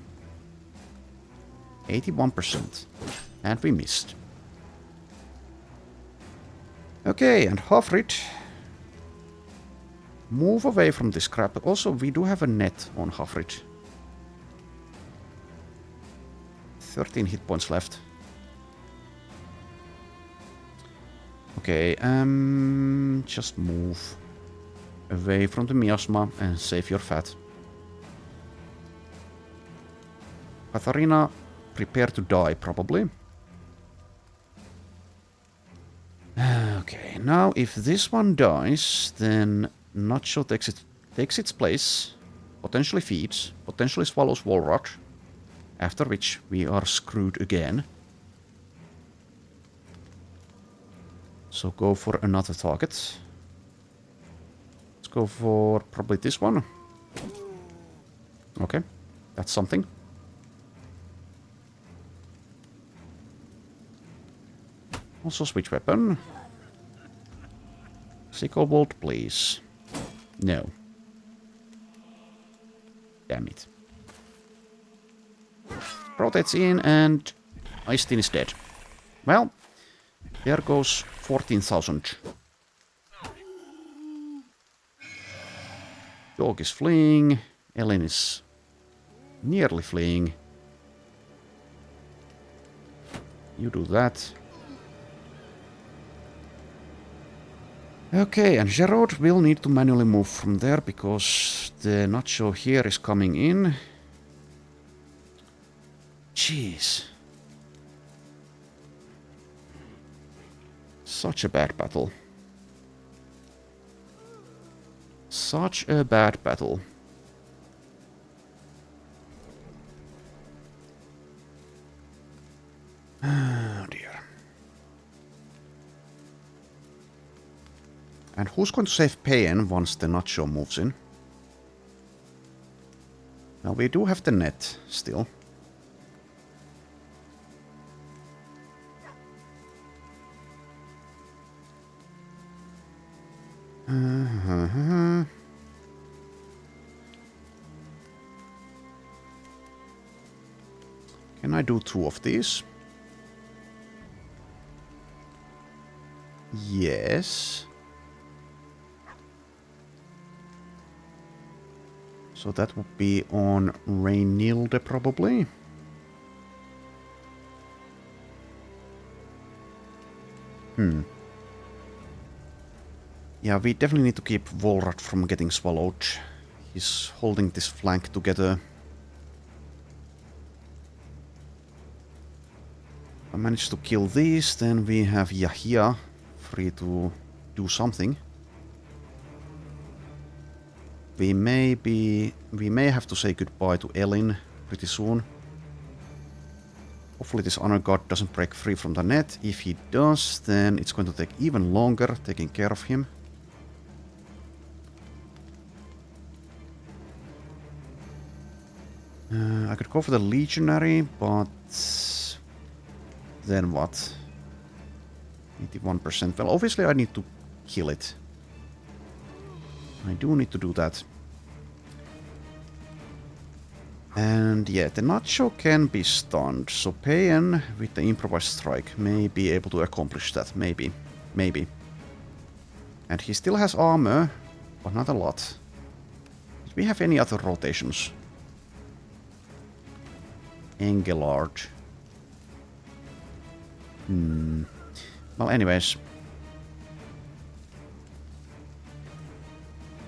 81%. And we missed. Okay, and Hafrid. Move away from this crap. Also, we do have a net on Hafrid. 13 hit points left. Okay, just move away from the miasma and save your fat. Katharina, prepare to die, probably. Okay, now if this one dies, then Nacho takes its place, potentially feeds, potentially swallows Volrad, after which we are screwed again. So go for another target. Let's go for probably this one. Okay, that's something. Also switch weapon. Sickle bolt, please. No. Damn it. Rotates in and Icetin is dead. Well, there goes 14,000. Dog is fleeing. Ellen is nearly fleeing. You do that. Okay, and Gerard will need to manually move from there because the Nacho here is coming in. Jeez. Such a bad battle. Such a bad battle. Oh dear. And who's going to save Payen once the Nacho moves in? Now we do have the net still. Can I do 2 of these? Yes. So that would be on Reynilde probably. Yeah, we definitely need to keep Volrad from getting swallowed. He's holding this flank together. If I manage to kill these, then we have Yahia free to do something. We may have to say goodbye to Elin pretty soon. Hopefully this honor guard doesn't break free from the net. If he does, then it's going to take even longer taking care of him. I could go for the legionary, but then what? 81%. Well, obviously I need to kill it. I do need to do that. And yeah, the Nacho can be stunned, so Payen with the improvised strike may be able to accomplish that. Maybe. Maybe. And he still has armor, but not a lot. Do we have any other rotations? Engelard. Well, anyways.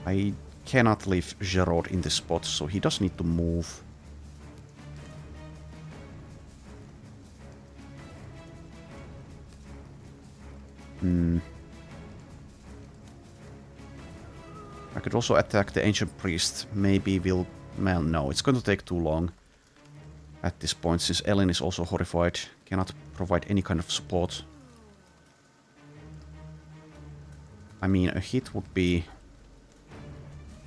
I cannot leave Gerard in this spot, so he does need to move. I could also attack the Ancient Priest. Maybe we'll... Well, no, it's going to take too long at this point, since Ellen is also horrified. Cannot provide any kind of support. I mean, a hit would be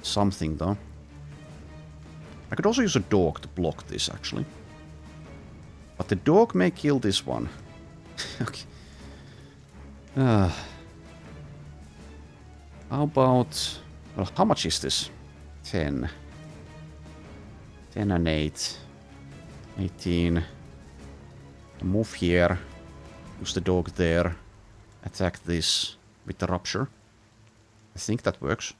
something, though. I could also use a dog to block this, actually. But the dog may kill this one. Okay. How about... Well, how much is this? 10. 10 and 8. 18. Move here. Use the dog there. Attack this with the rupture. I think that works.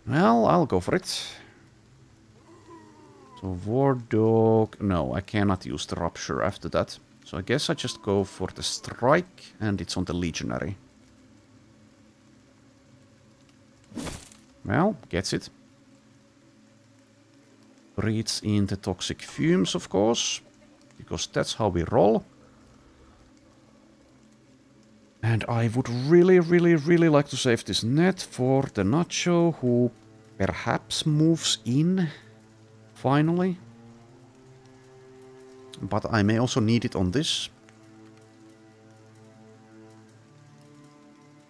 Well, I'll go for it. So war dog... No, I cannot use the rupture after that. So I guess I just go for the strike, and it's on the legionary. Well, gets it. Breathes in the toxic fumes, of course, because that's how we roll. And I would really, really, really like to save this net for the Nacho, who perhaps moves in, finally. But I may also need it on this.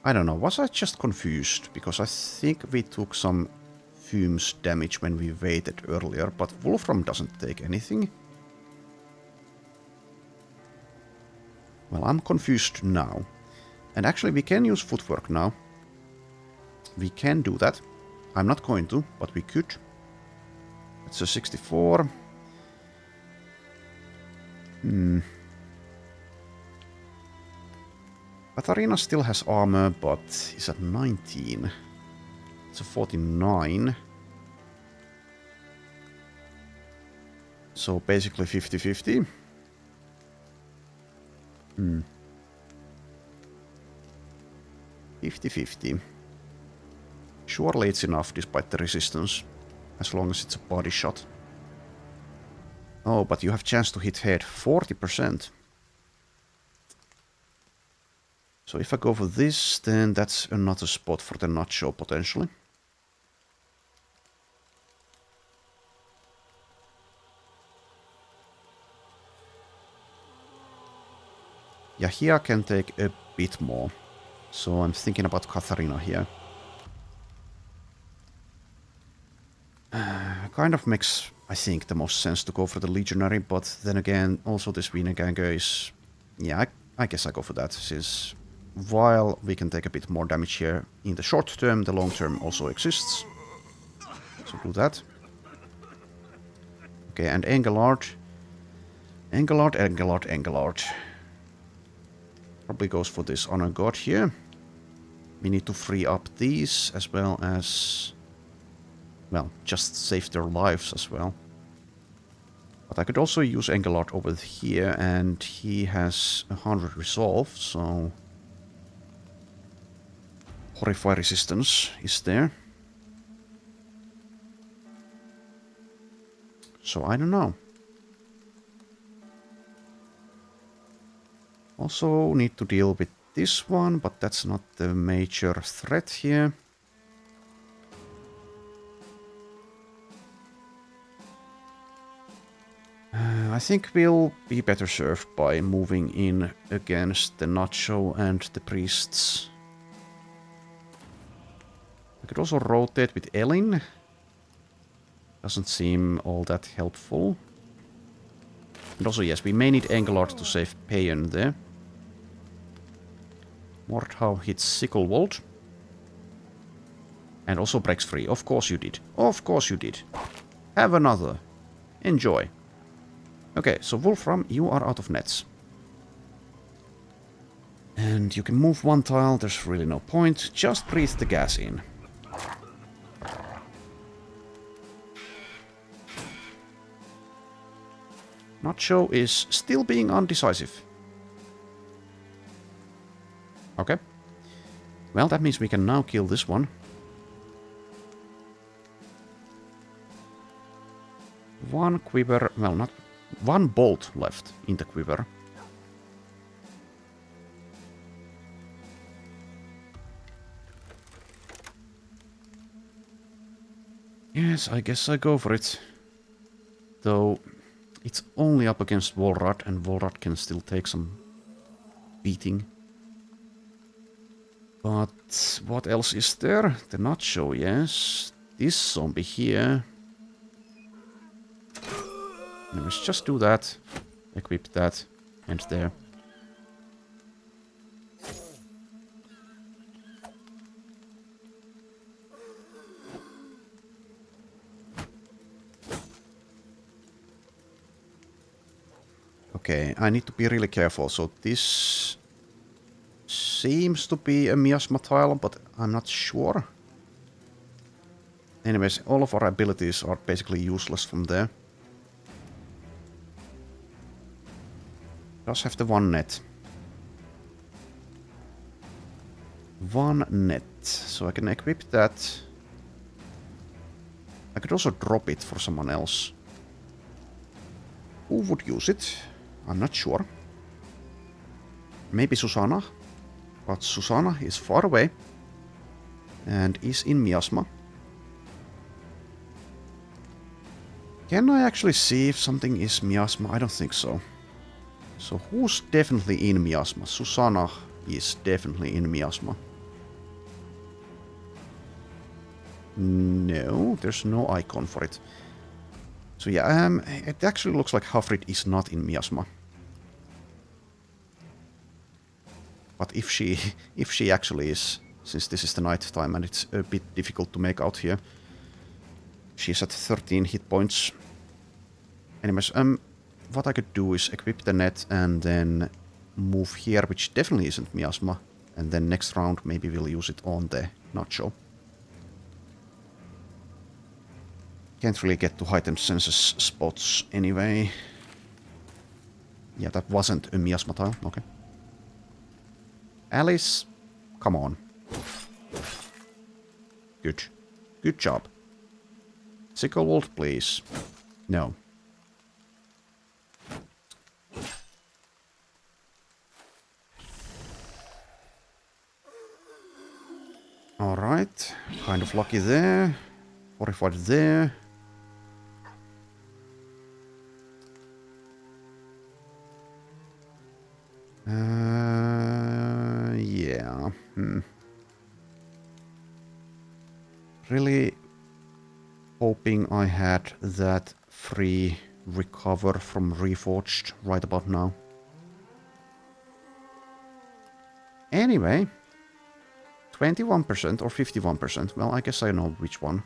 I don't know, was I just confused? Because I think we took some fumes damage when we waited earlier, but Wolfram doesn't take anything. Well, I'm confused now. And actually we can use footwork now. We can do that. I'm not going to, but we could. It's a 64. Katarina still has armor, but is at 19. It's a 49. So basically 50-50. 50-50. Surely it's enough despite the resistance. As long as it's a body shot. Oh, but you have chance to hit head. 40%. So if I go for this, then that's another spot for the Nacho, potentially. Yeah, here can take a bit more. So I'm thinking about Katharina here. Kind of makes, I think, the most sense to go for the Legionary, but then again, also this Wienerganger is... Yeah, I guess I go for that, since while we can take a bit more damage here in the short term, the long term also exists. So do that. Okay, and Engelard. Engelard. Probably goes for this Honor God here. We need to free up these as well as... Well, just save their lives as well. But I could also use Engelard over here, and he has 100 resolve, so... Horrify resistance is there. So I don't know. Also need to deal with this one, but that's not the major threat here. I think we'll be better served by moving in against the Nacho and the priests. I could also rotate with Elin. Doesn't seem all that helpful. And also, yes, we may need Engelard to save Payan there. Mordhau hits Sicklewold. And also breaks free. Of course you did. Of course you did. Have another. Enjoy. Okay, so Wolfram, you are out of nets. And you can move one tile, there's really no point. Just breathe the gas in. Nacho is still being undecisive. Okay. Well, that means we can now kill this one. One quiver, well, not... One bolt left in the quiver. Yes, I guess I go for it. Though, it's only up against Volrad, and Volrad can still take some beating. But what else is there? The nacho, yes. This zombie here. Let's just do that. Equip that. And there. Okay, I need to be really careful. So this seems to be a miasma tile, but I'm not sure. Anyways, all of our abilities are basically useless from there. Does have the one net. One net. So I can equip that. I could also drop it for someone else. Who would use it? I'm not sure. Maybe Susanna. But Susanna is far away. And is in miasma. Can I actually see if something is miasma? I don't think so. So who's definitely in miasma? Susanna is definitely in miasma. No, there's no icon for it. So yeah, it actually looks like Hafrid is not in miasma. But if she actually is, since this is the night time and it's a bit difficult to make out here. She's at 13 hit points. Anyways, what I could do is equip the net and then move here, which definitely isn't miasma. And then next round maybe we'll use it on the nacho. Can't really get to heightened senses spots anyway. Yeah, that wasn't a miasma tile. Okay. Alice, come on. Good. Good job. Sicklewold, please. No. Alright. Kind of lucky there. Horrified there. Yeah. Really hoping I had that free recover from Reforged right about now. Anyway, 21% or 51%. Well, I guess I know which one.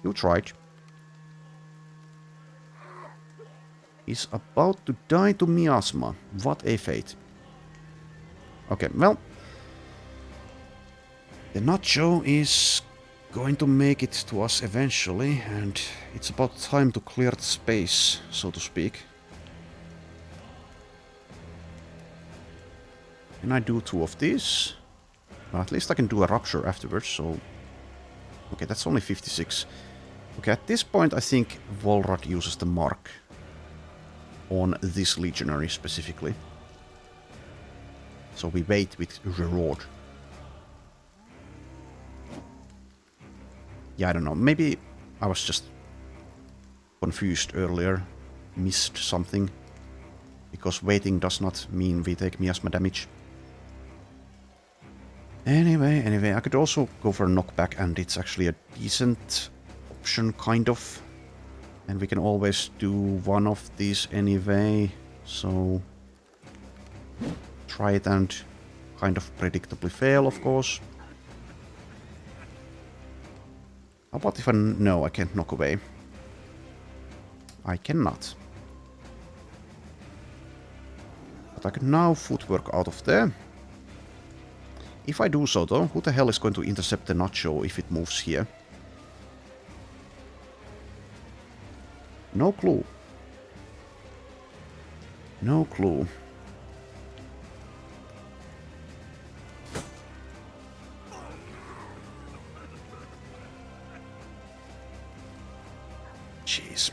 You tried. Is about to die to miasma. What a fate. Okay, well. The nacho is going to make it to us eventually, and it's about time to clear the space, so to speak. Can I do 2 of these? Well, at least I can do a rupture afterwards, so... Okay, that's only 56. Okay, at this point I think Volrad uses the mark on this legionary specifically. So we wait with reward. Yeah, I don't know. Maybe I was just confused earlier. Missed something. Because waiting does not mean we take miasma damage. Anyway, I could also go for a knockback, and it's actually a decent option, kind of. And we can always do one of these anyway, so... Try it and kind of predictably fail, of course. How about if I... No, I can't knock away. I cannot. But I can now footwork out of there. If I do so, though, who the hell is going to intercept the nacho if it moves here? No clue. No clue. Jeez.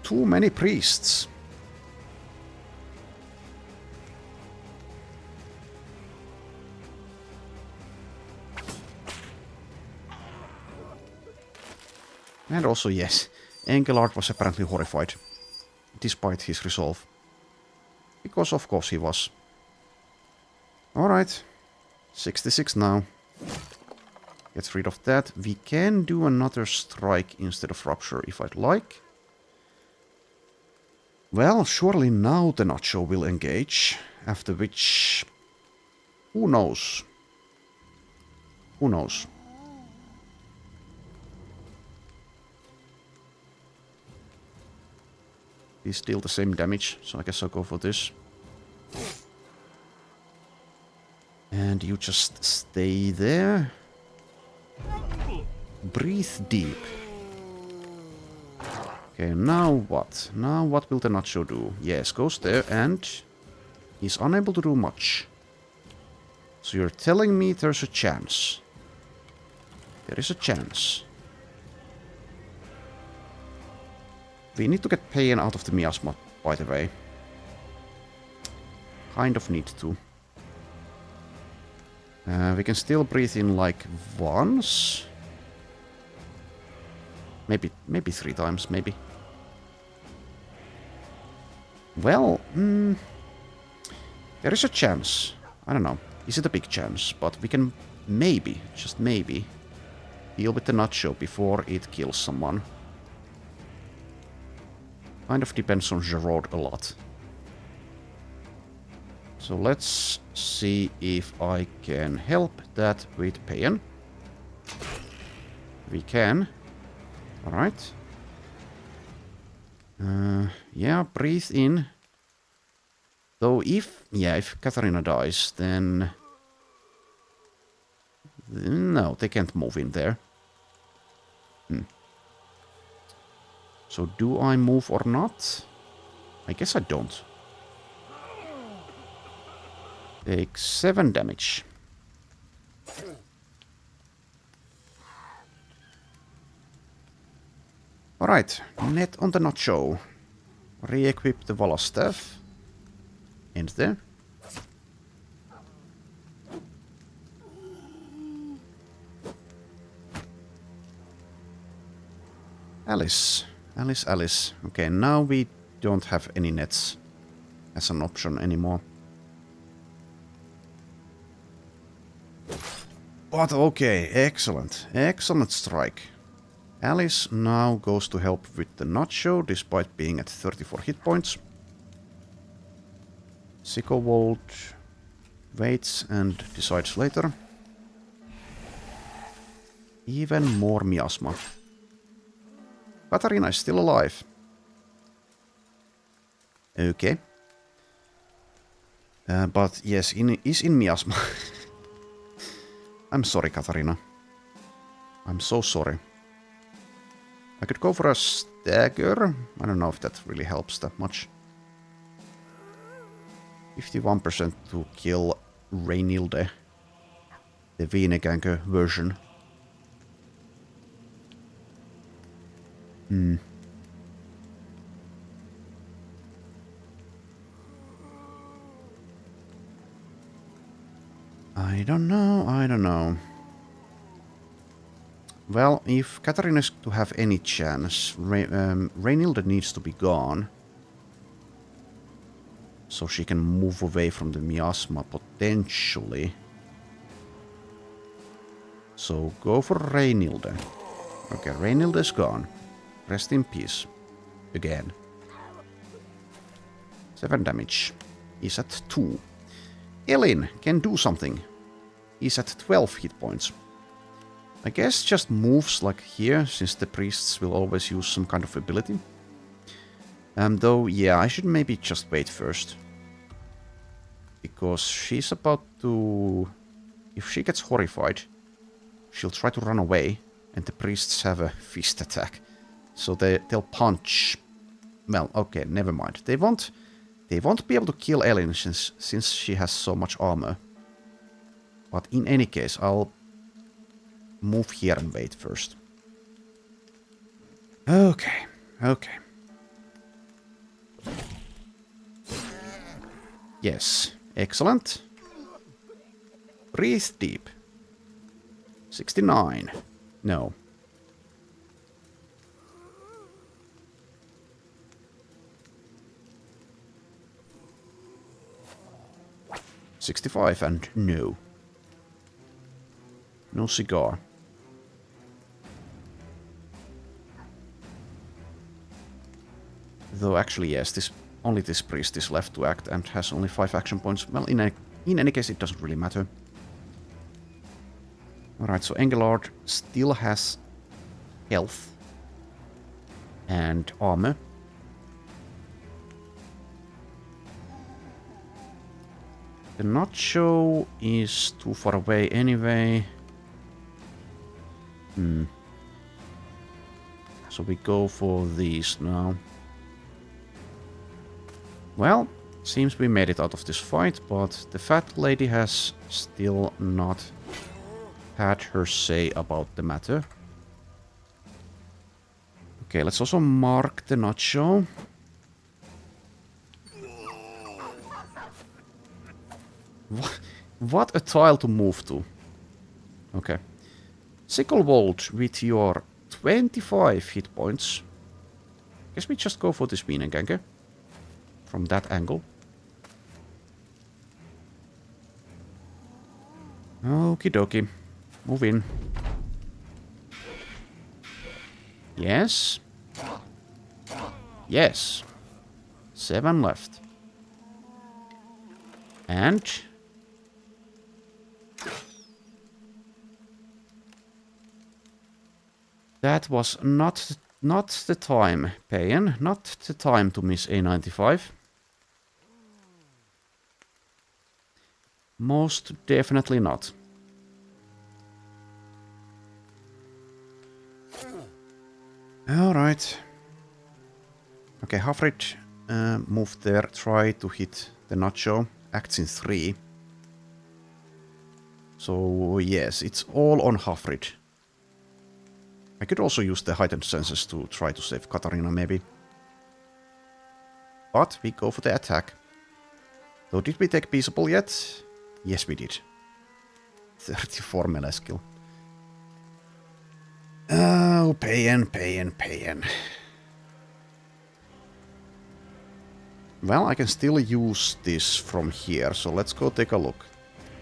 Too many priests. And also, yes, Engelard was apparently horrified, despite his resolve. Because of course he was. Alright. 66 now. Gets rid of that. We can do another strike instead of rupture if I'd like. Well, surely now the Nacho will engage. After which... Who knows? Who knows? He's still the same damage, so I guess I'll go for this. And you just stay there. Breathe deep. Okay, now what? Now what will the Nacho do? Yes, goes there and he's unable to do much. So you're telling me there's a chance. There is a chance. We need to get Payan out of the miasma, by the way. Kind of need to. We can still breathe in like once. Maybe 3 times, maybe. Well, there is a chance. I don't know. Is it a big chance? But we can maybe, just maybe, deal with the Nacho before it kills someone. Kind of depends on Gerard a lot. So let's see if I can help that with Payan. We can. Alright. Yeah, breathe in. Though if Katarina dies, then... No, they can't move in there. So do I move or not? I guess I don't. Take 7 damage. Alright, net on the Nacho. Re-equip the Vala staff. End there. Alice. Alice. Okay, now we don't have any nets as an option anymore. But okay, excellent. Excellent strike. Alice now goes to help with the Nacho, despite being at 34 hit points. Psychovolt waits and decides later. Even more miasma. Katarina is still alive. Okay. But yes, is in miasma. I'm sorry, Katarina. I'm so sorry. I could go for a stagger. I don't know if that really helps that much. 51% to kill Reinilde. The Vineganger version. I don't know. Well, if Katarina is to have any chance, Reinilde needs to be gone. So she can move away from the miasma, potentially. So go for Reinilde. Okay, Reinilde is gone. Rest in peace. Again. 7 damage. He's at 2. Elin can do something. He's at 12 hit points. I guess just moves like here, since the priests will always use some kind of ability. Though, yeah, I should maybe just wait first. Because she's about to... If she gets horrified, she'll try to run away, and the priests have a fist attack. So they'll punch... Well, okay, never mind. They won't be able to kill Elin since she has so much armor. But in any case, I'll move here and wait first. Okay. Yes, excellent. Breathe deep. 69. No. 65 and no. No cigar. Though actually yes, only this priest is left to act and has only 5 action points. Well, in any case it doesn't really matter. Alright, so Engelard still has health and armor. The Nacho is too far away anyway. So we go for these now. Well, seems we made it out of this fight, but the fat lady has still not had her say about the matter. Okay, let's also mark the Nacho. What a tile to move to. Okay. Sicklewold with your 25 hit points. Guess we just go for this Wienengange. From that angle. Okie dokie. Move in. Yes. Yes. 7 left. And... that was not the time, Payan. Not the time to miss A95. Most definitely not. Alright. Okay, Hafrid moved there, try to hit the Nacho. Acts in 3. So yes, it's all on Hafrid. I could also use the heightened senses to try to save Katarina maybe. But we go for the attack. So did we take Peaceable yet? Yes, we did. 34 melee skill. Oh, Payan. Well, I can still use this from here, so let's go take a look.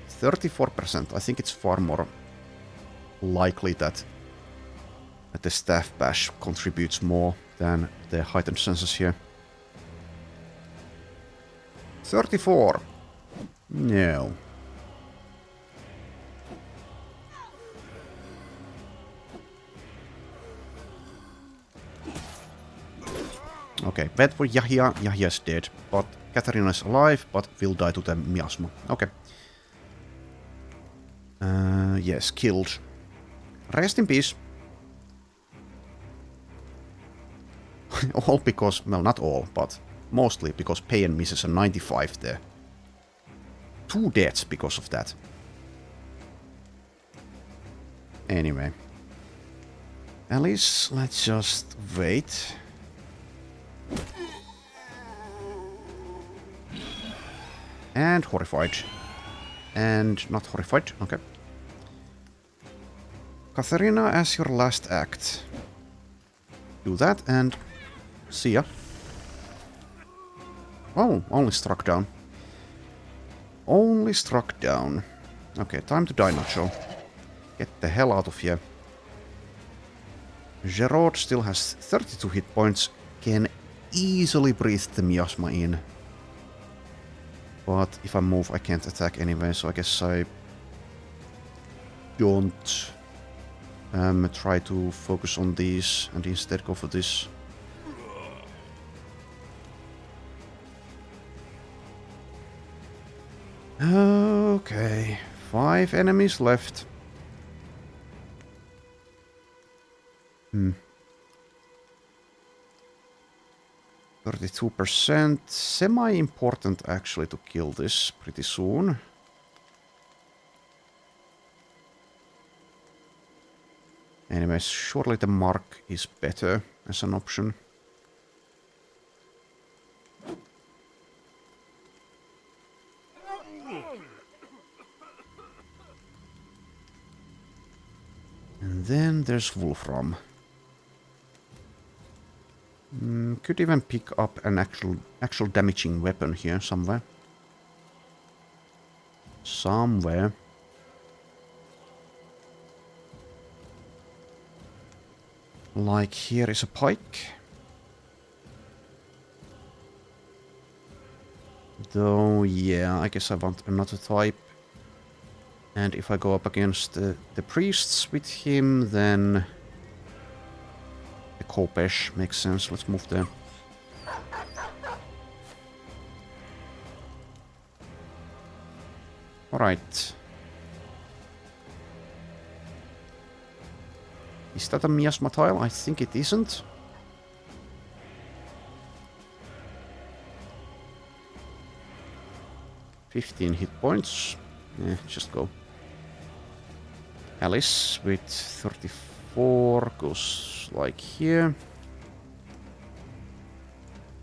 34%. I think it's far more likely that the staff bash contributes more than the heightened senses here. 34. No. Okay, bad for Yahya. Yahya's dead, but Katarina is alive, but will die to the miasma. Okay. Yes, killed. Rest in peace. All because, well, not all, but mostly because Payan misses a 95 there. 2 deaths because of that. Anyway. Alice, let's just wait. And horrified. And not horrified, okay. Katharina as your last act. Do that and see ya. Oh, only struck down. Only struck down. Okay, time to die, Nacho. Get the hell out of here. Gerard still has 32 hit points. Can easily breathe the miasma in. But if I move, I can't attack anyway, so I guess I don't try to focus on these and instead go for this. Okay, 5 enemies left. 32%. Semi-important actually to kill this pretty soon. Anyways, surely the mark is better as an option. And then there's Wolfram. Could even pick up an actual damaging weapon here somewhere. somewhere. Like here is a pike. Though, yeah, I guess I want another type. And if I go up against the priests with him, then the Kopesh makes sense. Let's move there. Alright. Is that a miasma tile? I think it isn't. $15 hit points. Yeah, just go. Alice with 34 goes like here.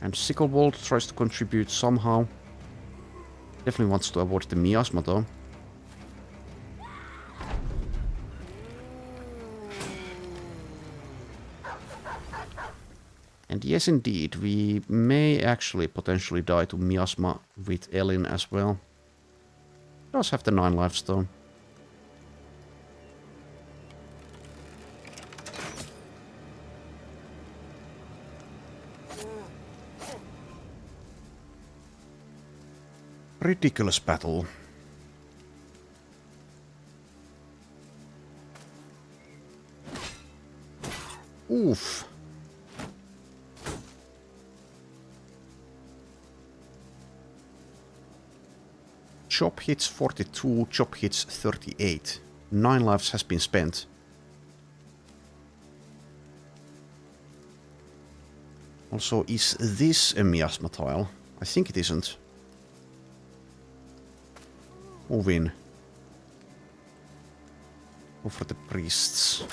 And Sicklewold tries to contribute somehow. Definitely wants to avoid the miasma though. And yes, indeed, we may actually potentially die to miasma with Elin as well. Does have the 9 lives though. Ridiculous battle. Oof. Chop hits 42, chop hits 38. 9 lives has been spent. Also, is this a miasma tile? I think it isn't. Move in. Go for the priests.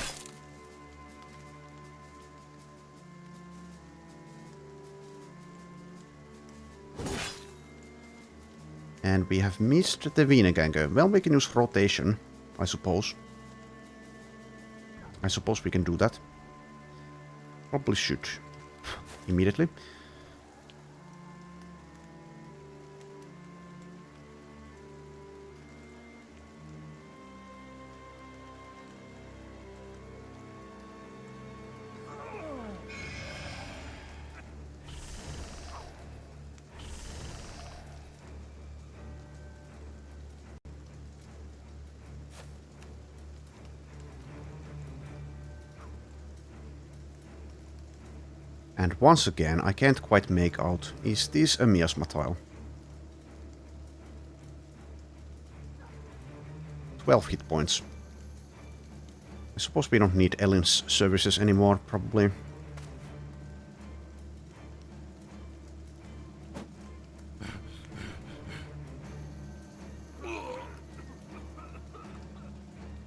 And we have missed the Wienerganger. Well, we can use rotation, I suppose. I suppose we can do that. Probably should. Immediately. And once again, I can't quite make out, is this a miasma tile? 12 hit points. I suppose we don't need Elin's services anymore, probably.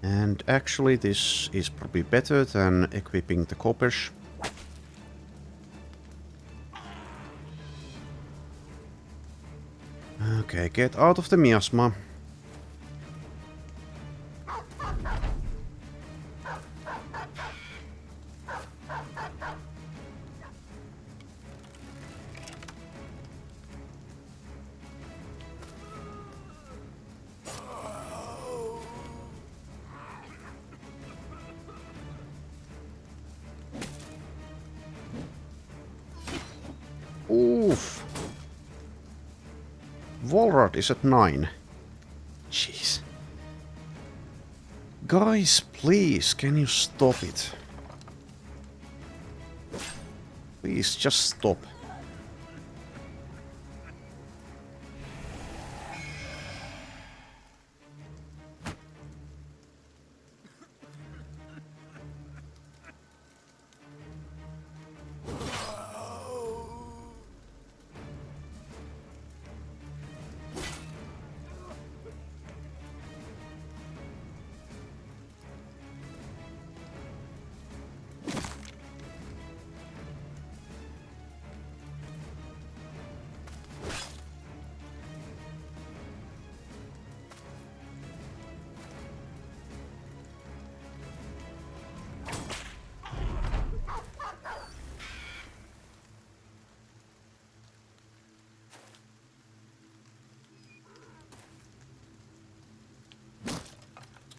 And actually, this is probably better than equipping the Kopesh. Okay, get out of the miasma. Oof. Volrod is at 9. Jeez. Guys, please, can you stop it? Please, just stop.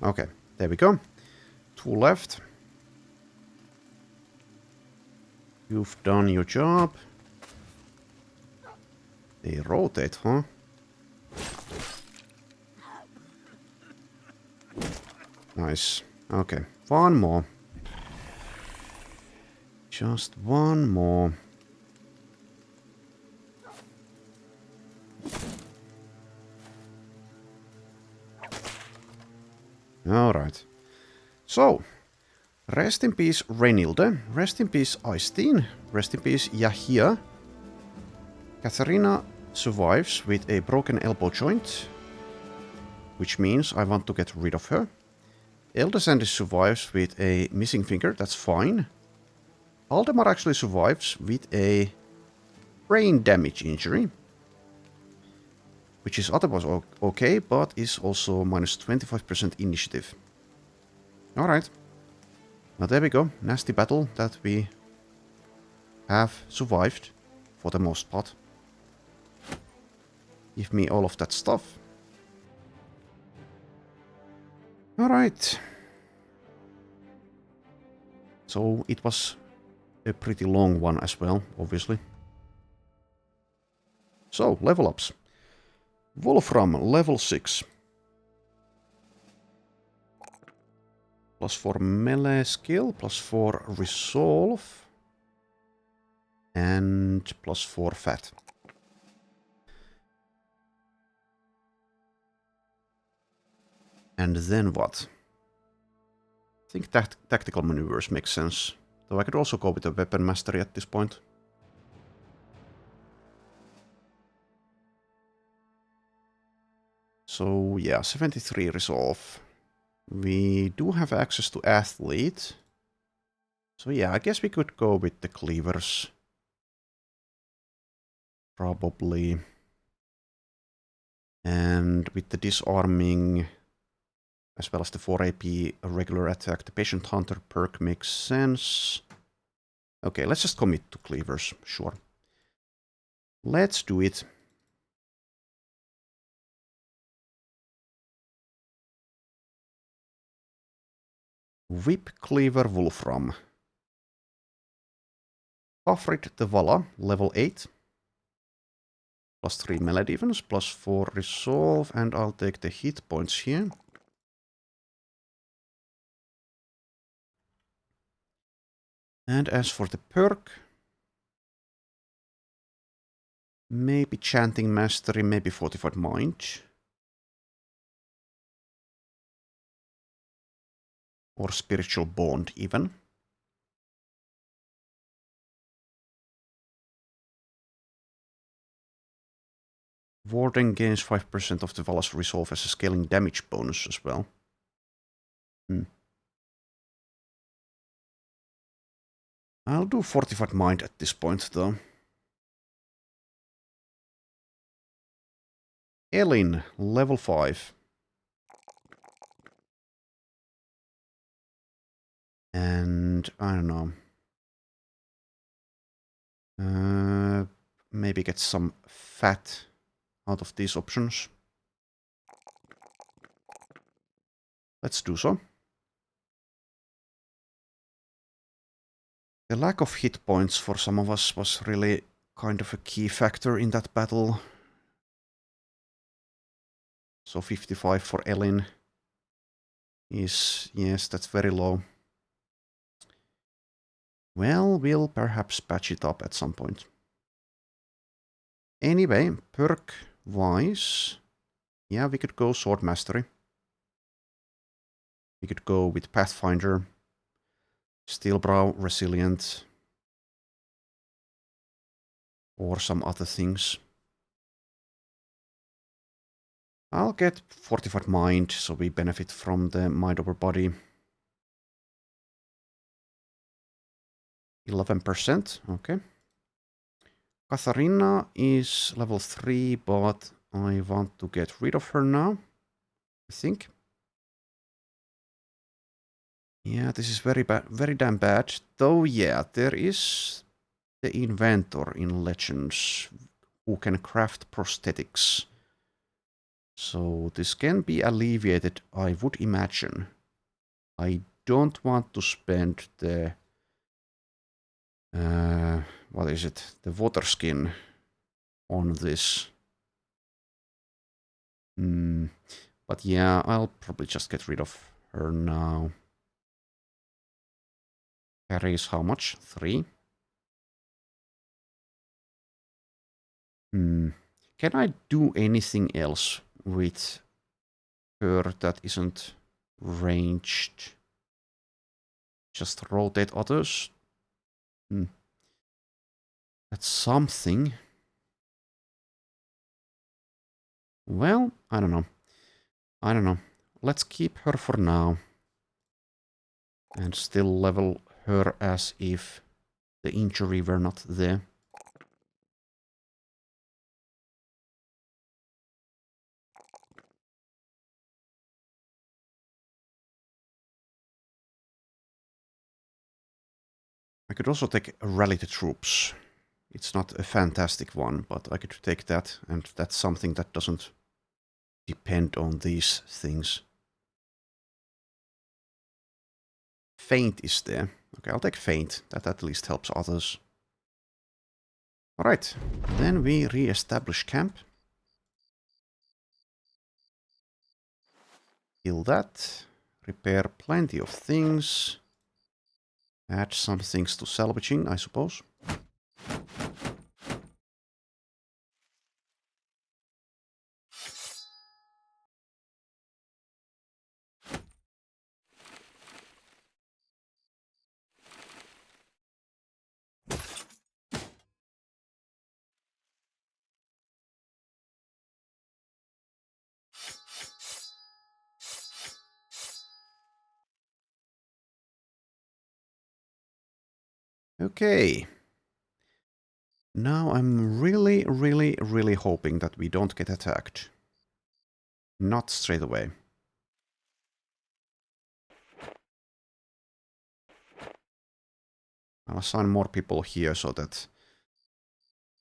Okay, there we go. 2 left. You've done your job. They rotate, huh? Nice. Okay, one more. Just one more. Alright. So, rest in peace Renilde, rest in peace Aistin, rest in peace Yahia. Katharina survives with a broken elbow joint, which means I want to get rid of her. Eldesandi survives with a missing finger, that's fine. Aldemar actually survives with a brain damage injury, which is otherwise okay, but is also minus 25% initiative. Alright. Well, there we go. Nasty battle that we have survived, for the most part. Give me all of that stuff. Alright. So, it was a pretty long one as well, obviously. So, level ups. Wolfram, level 6. Plus 4 melee skill, plus 4 resolve. And plus 4 fat. And then what? I think tactical maneuvers make sense. Though I could also go with a weapon mastery at this point. So yeah, 73 resolve. We do have access to athlete. So yeah, I guess we could go with the cleavers. Probably. And with the disarming, as well as the 4 AP regular attack, the patient hunter perk makes sense. Okay, let's just commit to cleavers, sure. Let's do it. Whip Cleaver Wolfram. Afrit the Vala, level 8. Plus 3 melee defense, plus 4 resolve, and I'll take the hit points here. And as for the perk, maybe Chanting Mastery, maybe Fortified Mind. Or Spiritual Bond, even. Warden gains 5% of the Vala's resolve as a scaling damage bonus as well. I'll do Fortified Mind at this point, though. Elin, level 5. And I don't know. Maybe get some fat out of these options. Let's do so. The lack of hit points for some of us was really kind of a key factor in that battle. So 55 for Elin is, yes, that's very low. Well, we'll perhaps patch it up at some point. Anyway, perk-wise, yeah, we could go Sword Mastery. We could go with Pathfinder, Steelbrow, Resilient, or some other things. I'll get Fortified Mind, so we benefit from the Mind over Body. 11%, okay. Katharina is level 3, but I want to get rid of her now, I think. Yeah, this is very bad, very damn bad. Though, yeah, there is the inventor in Legends who can craft prosthetics. So this can be alleviated, I would imagine. I don't want to spend the... what is it? The water skin on this. But yeah, I'll probably just get rid of her now. Carries how much? 3? Can I do anything else with her that isn't ranged? Just rotate others? That's something. Well, I don't know. I don't know. Let's keep her for now. And still level her as if the injury were not there. I could also take Rally the Troops. It's not a fantastic one, but I could take that, and that's something that doesn't depend on these things. Feint is there. Okay, I'll take Feint. That at least helps others. Alright, then we re-establish camp. Kill that. Repair plenty of things. Add some things to salvaging, I suppose. Okay. Now I'm really hoping that we don't get attacked. Not straight away. I'll assign more people here so that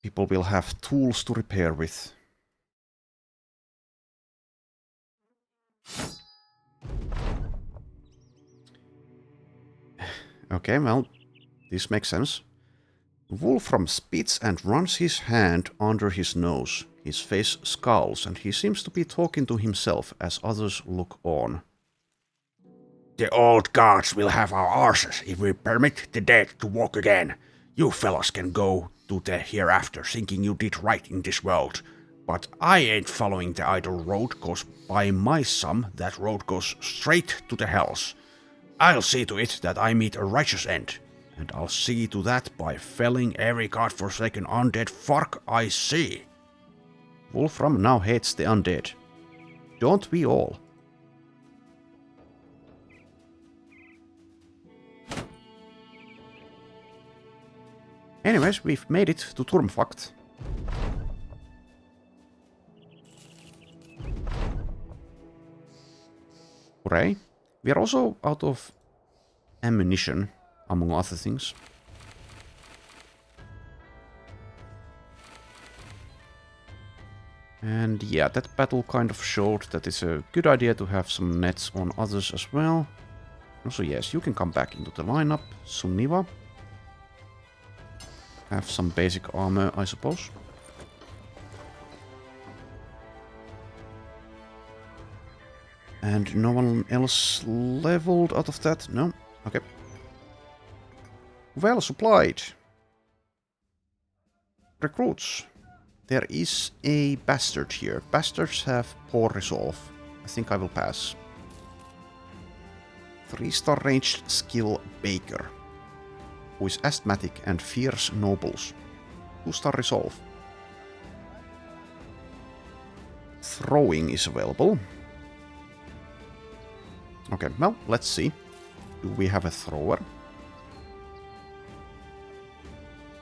people will have tools to repair with. Okay, well, this makes sense. Wolfram spits and runs his hand under his nose. His face scowls, and he seems to be talking to himself as others look on. The old gods will have our arses if we permit the dead to walk again. You fellas can go to the hereafter thinking you did right in this world. But I ain't following the idle road, cause by my sum, that road goes straight to the hells. I'll see to it that I meet a righteous end. And I'll see to that by felling every godforsaken undead fuck I see. Wolfram now hates the undead. Don't we all? Anyways, we've made it to Turmfact. Hooray. We are also out of ammunition, among other things. And yeah, that battle kind of showed that it's a good idea to have some nets on others as well. Also, yes, you can come back into the lineup, Suniva. Have some basic armor, I suppose. And no one else leveled out of that? No? Okay. Well supplied. Recruits. There is a bastard here. Bastards have poor resolve. I think I will pass. 3-star ranged skill Baker, who is asthmatic and fears nobles. 2-star resolve. Throwing is available. Okay, well, let's see. Do we have a thrower?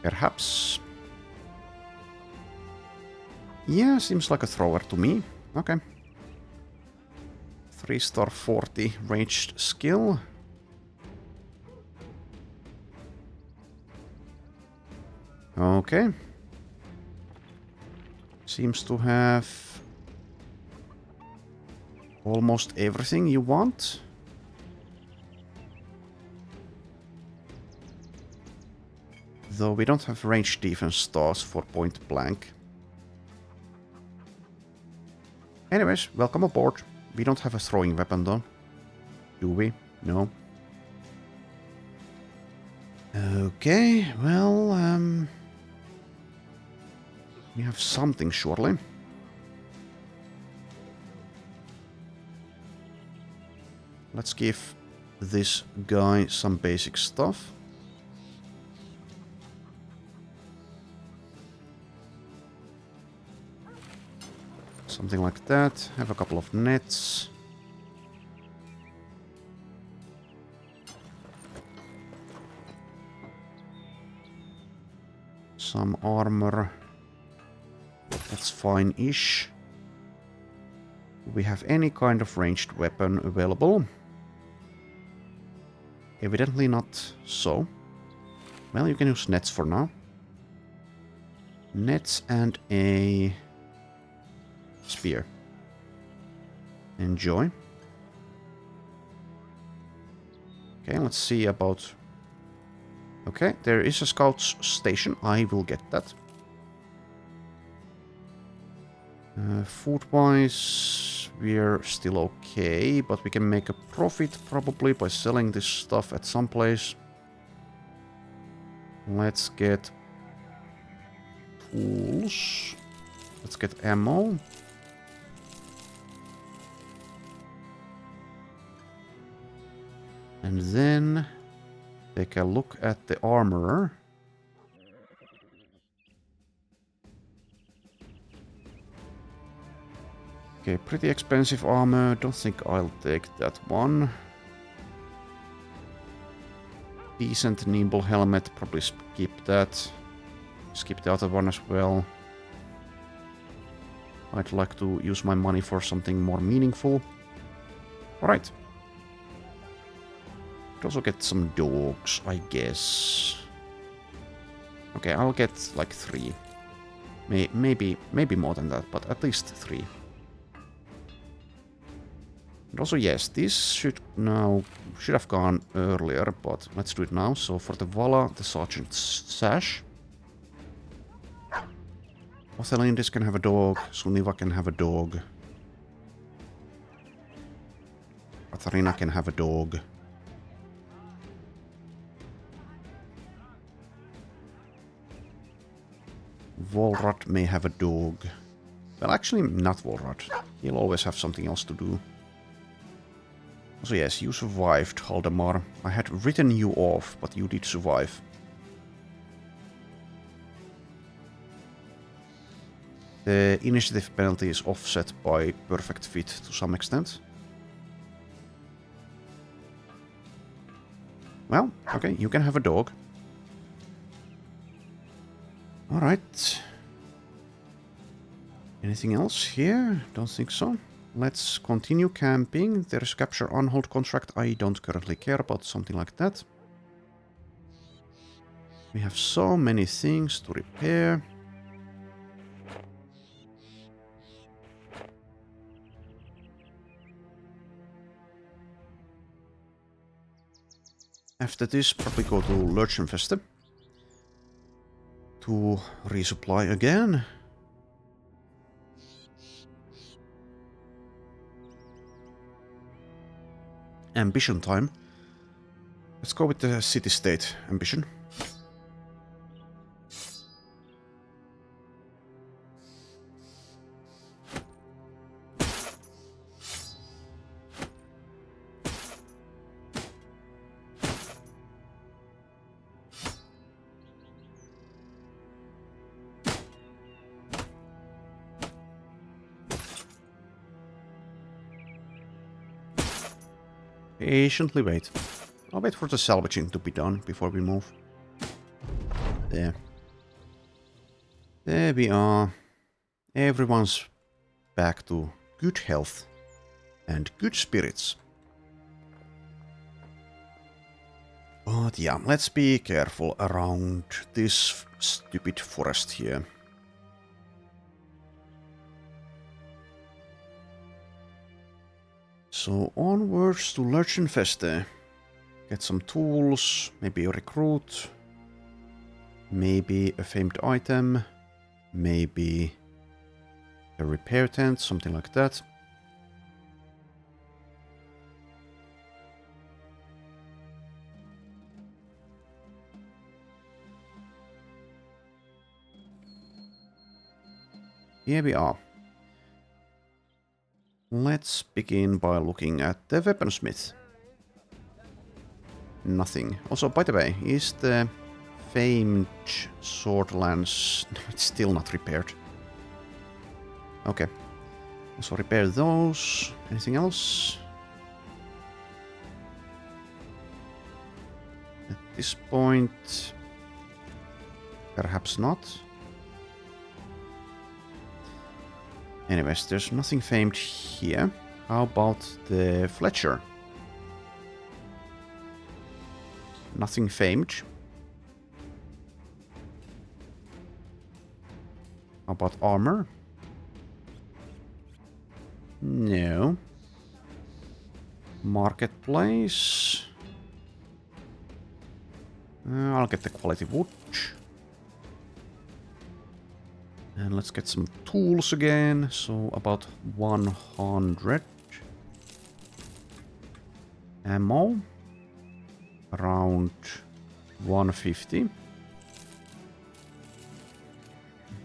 Perhaps. Yeah, seems like a thrower to me. Okay. 3-star 40 ranged skill. Okay. Seems to have almost everything you want. Though we don't have range defense stars for point blank. Anyways, welcome aboard. We don't have a throwing weapon though. Do we? No. Okay, well, we have something surely. Let's give this guy some basic stuff. Something like that. Have a couple of nets. Some armor. That's fine-ish. Do we have any kind of ranged weapon available? Evidently not so. Well, you can use nets for now. Nets and a spear. Enjoy. Okay, let's see about... Okay, there is a scout's station. I will get that. Food-wise, we're still okay, but we can make a profit probably by selling this stuff at some place. Let's get tools. Let's get ammo. And then take a look at the armor. Okay, pretty expensive armor. Don't think I'll take that one. Decent nimble helmet. Probably skip that. Skip the other one as well. I'd like to use my money for something more meaningful. Alright. Could also get some dogs, I guess. Okay, I'll get like 3. Maybe more than that, but at least 3. And also, yes, this should have gone earlier, but let's do it now. So for the Vala, the Sergeant's Sash. Othelindis can have a dog, Suniva can have a dog. Katharina can have a dog. Volrad may have a dog. Well, actually, not Volrad. He'll always have something else to do. So yes, you survived, Haldemar. I had written you off, but you did survive. The initiative penalty is offset by perfect fit to some extent. Well, okay, you can have a dog. Alright. Anything else here? Don't think so. Let's continue camping. There's capture on hold contract. I don't currently care about something like that. We have so many things to repair. After this, probably go to Lurchenfeste to resupply again. Ambition time. Let's go with the city-state ambition. Patiently wait. I'll wait for the salvaging to be done before we move. There. There we are. Everyone's back to good health and good spirits. But yeah, let's be careful around this stupid forest here. So onwards to Lurchenfeste. Get some tools, maybe a recruit, maybe a famed item, maybe a repair tent, something like that. Here we are. Let's begin by looking at the weaponsmith. Nothing. Also, by the way, is the famed sword lance... it's still not repaired. Okay. Also repair those. Anything else? At this point... perhaps not. Anyways, there's nothing famed here. How about the Fletcher? Nothing famed. How about armor? No. Marketplace. I'll get the quality wood. And let's get some tools again. So about 100. Ammo. Around 150.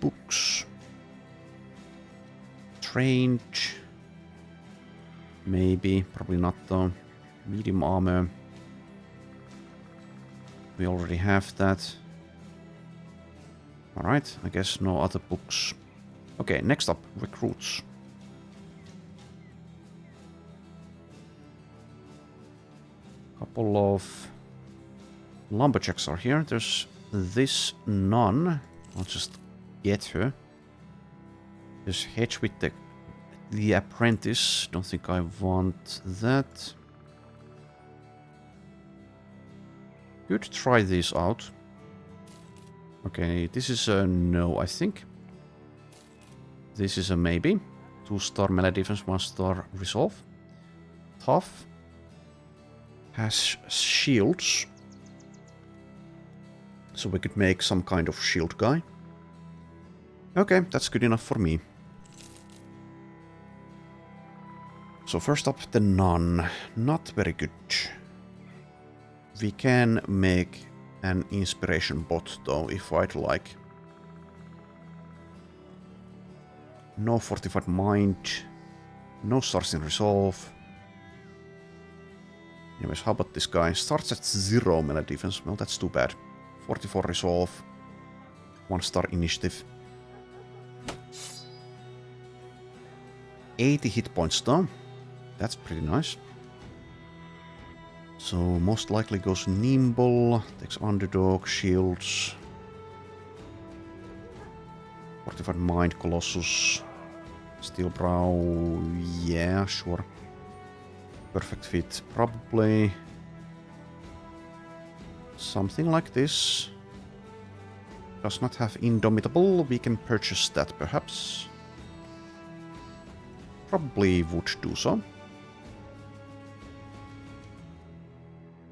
Books. Trained. Maybe. Probably not though. Medium armor. We already have that. Alright, I guess no other books. Okay, next up, recruits. Couple of lumberjacks are here. There's this nun. I'll just get her. There's Hedge with the apprentice. Don't think I want that. Could try this out. Okay, this is a no, I think. This is a maybe. 2-star melee defense, 1-star resolve. Tough. Has shields. So we could make some kind of shield guy. Okay, that's good enough for me. So first up, the nun. Not very good. We can make an inspiration bot though, if I'd like. No fortified mind. No stars in resolve. Anyways, how about this guy? Starts at 0 melee defense. Well, that's too bad. 44 resolve. 1-star initiative. 80 hit points though. That's pretty nice. So most likely goes nimble, takes underdog, shields. Fortified mind, Colossus. Steel brow, yeah, sure. Perfect fit, probably. Something like this. Does not have indomitable, we can purchase that perhaps. Probably would do so.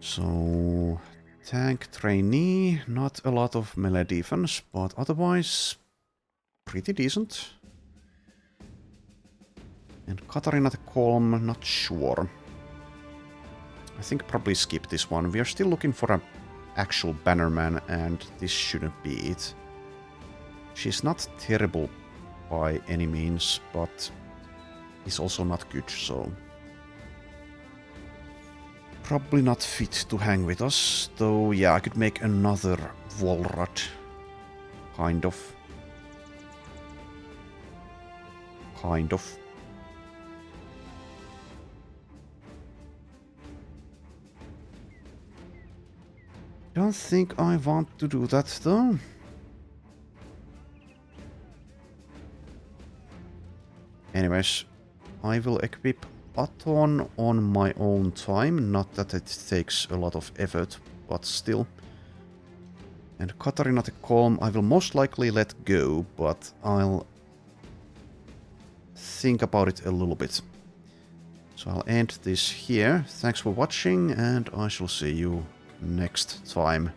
So, tank trainee, not a lot of melee defense, but otherwise pretty decent. And Katarina the Calm, not sure. I think probably skip this one. We are still looking for an actual bannerman, and this shouldn't be it. She's not terrible by any means, but is also not good, so... Probably not fit to hang with us, though yeah, I could make another Volrat. Kind of. Kind of. Don't think I want to do that though. Anyways, I will equip Aton on my own time, not that it takes a lot of effort, but still. And Katarina the Calm I will most likely let go, but I'll think about it a little bit. So I'll end this here. Thanks for watching, and I shall see you next time.